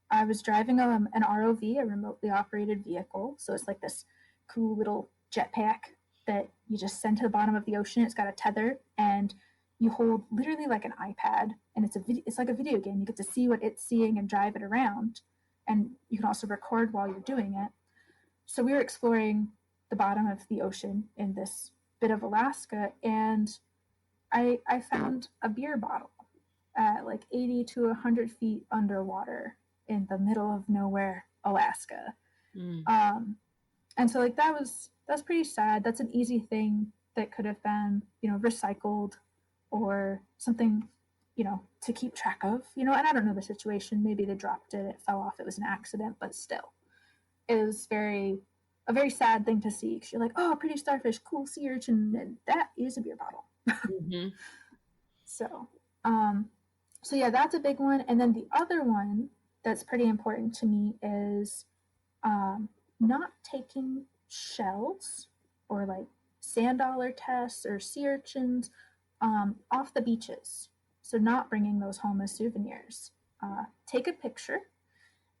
I was driving an ROV, a remotely operated vehicle. So it's like this cool little jetpack that you just send to the bottom of the ocean. It's got a tether, and you hold literally like an iPad, and it's like a video game. You get to see what it's seeing and drive it around, and you can also record while you're doing it. So we were exploring the bottom of the ocean in this bit of Alaska, and I found a beer bottle at like 80 to 100 feet underwater in the middle of nowhere, Alaska. And so like that's pretty sad. That's an easy thing that could have been, recycled or something, to keep track of, and I don't know the situation. Maybe they dropped it, it fell off, it was an accident, but still, it was a very sad thing to see, because you're like, oh, pretty starfish, cool sea urchin, and that is a beer bottle. Mm-hmm. So yeah, that's a big one. And then the other one that's pretty important to me is not taking shells or like sand dollar tests or sea urchins off the beaches. So not bringing those home as souvenirs. Take a picture,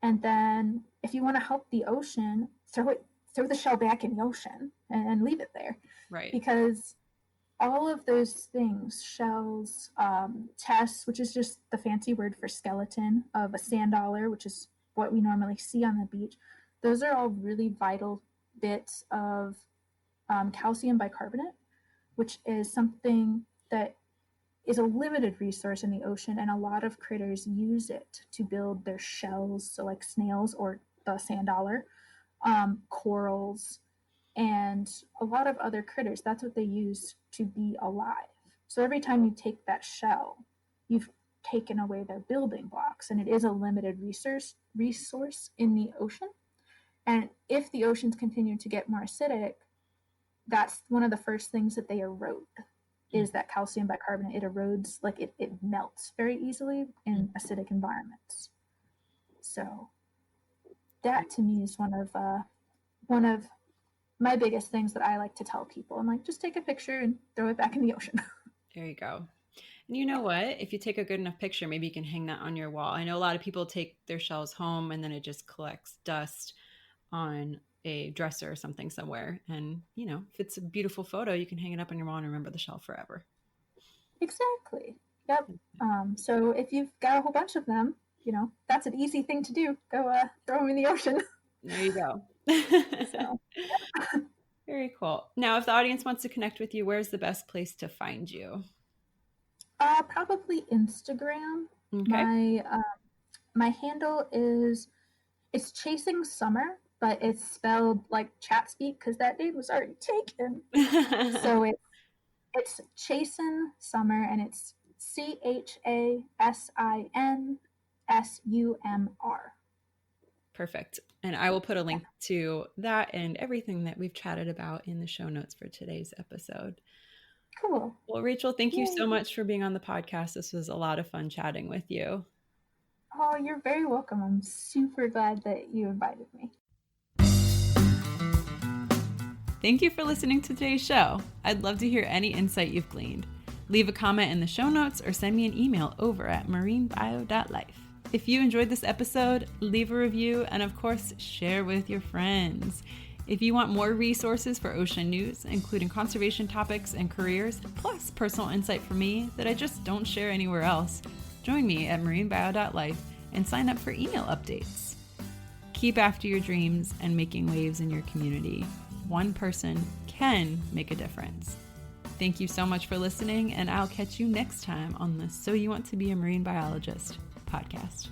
and then if you want to help the ocean, throw the shell back in the ocean and leave it there. Right. Because all of those things, shells, tests, which is just the fancy word for skeleton of a sand dollar, which is what we normally see on the beach, those are all really vital bits of calcium bicarbonate, which is something that is a limited resource in the ocean, and a lot of critters use it to build their shells, so like snails or the sand dollar, corals, and a lot of other critters. That's what they use to be alive. So every time you take that shell, you've taken away their building blocks, and it is a limited resource in the ocean. And if the oceans continue to get more acidic, that's one of the first things that they erode, is that calcium bicarbonate. It erodes, like it melts very easily in acidic environments. So that to me is one of my biggest things that I like to tell people. I'm like, just take a picture and throw it back in the ocean. There you go. And you know what? If you take a good enough picture, maybe you can hang that on your wall. I know a lot of people take their shells home and then it just collects dust on a dresser or something somewhere. And, if it's a beautiful photo, you can hang it up on your wall and remember the shell forever. Exactly. Yep. So if you've got a whole bunch of them, that's an easy thing to do. Go throw them in the ocean. There you go. So. Very cool. Now, if the audience wants to connect with you, where's the best place to find you? Probably Instagram. Okay. My handle it's Chasing Summer, but it's spelled like chat speak because that name was already taken. So it's Chasin Summer, and it's ChasinSumr. Perfect. And I will put a link to that and everything that we've chatted about in the show notes for today's episode. Cool. Well, Rachel, thank you so much for being on the podcast. This was a lot of fun chatting with you. Oh, you're very welcome. I'm super glad that you invited me. Thank you for listening to today's show. I'd love to hear any insight you've gleaned. Leave a comment in the show notes or send me an email over at marinebio.life. If you enjoyed this episode, leave a review and, of course, share with your friends. If you want more resources for ocean news, including conservation topics and careers, plus personal insight from me that I just don't share anywhere else, join me at marinebio.life and sign up for email updates. Keep after your dreams and making waves in your community. One person can make a difference. Thank you so much for listening, and I'll catch you next time on the So You Want to Be a Marine Biologist podcast.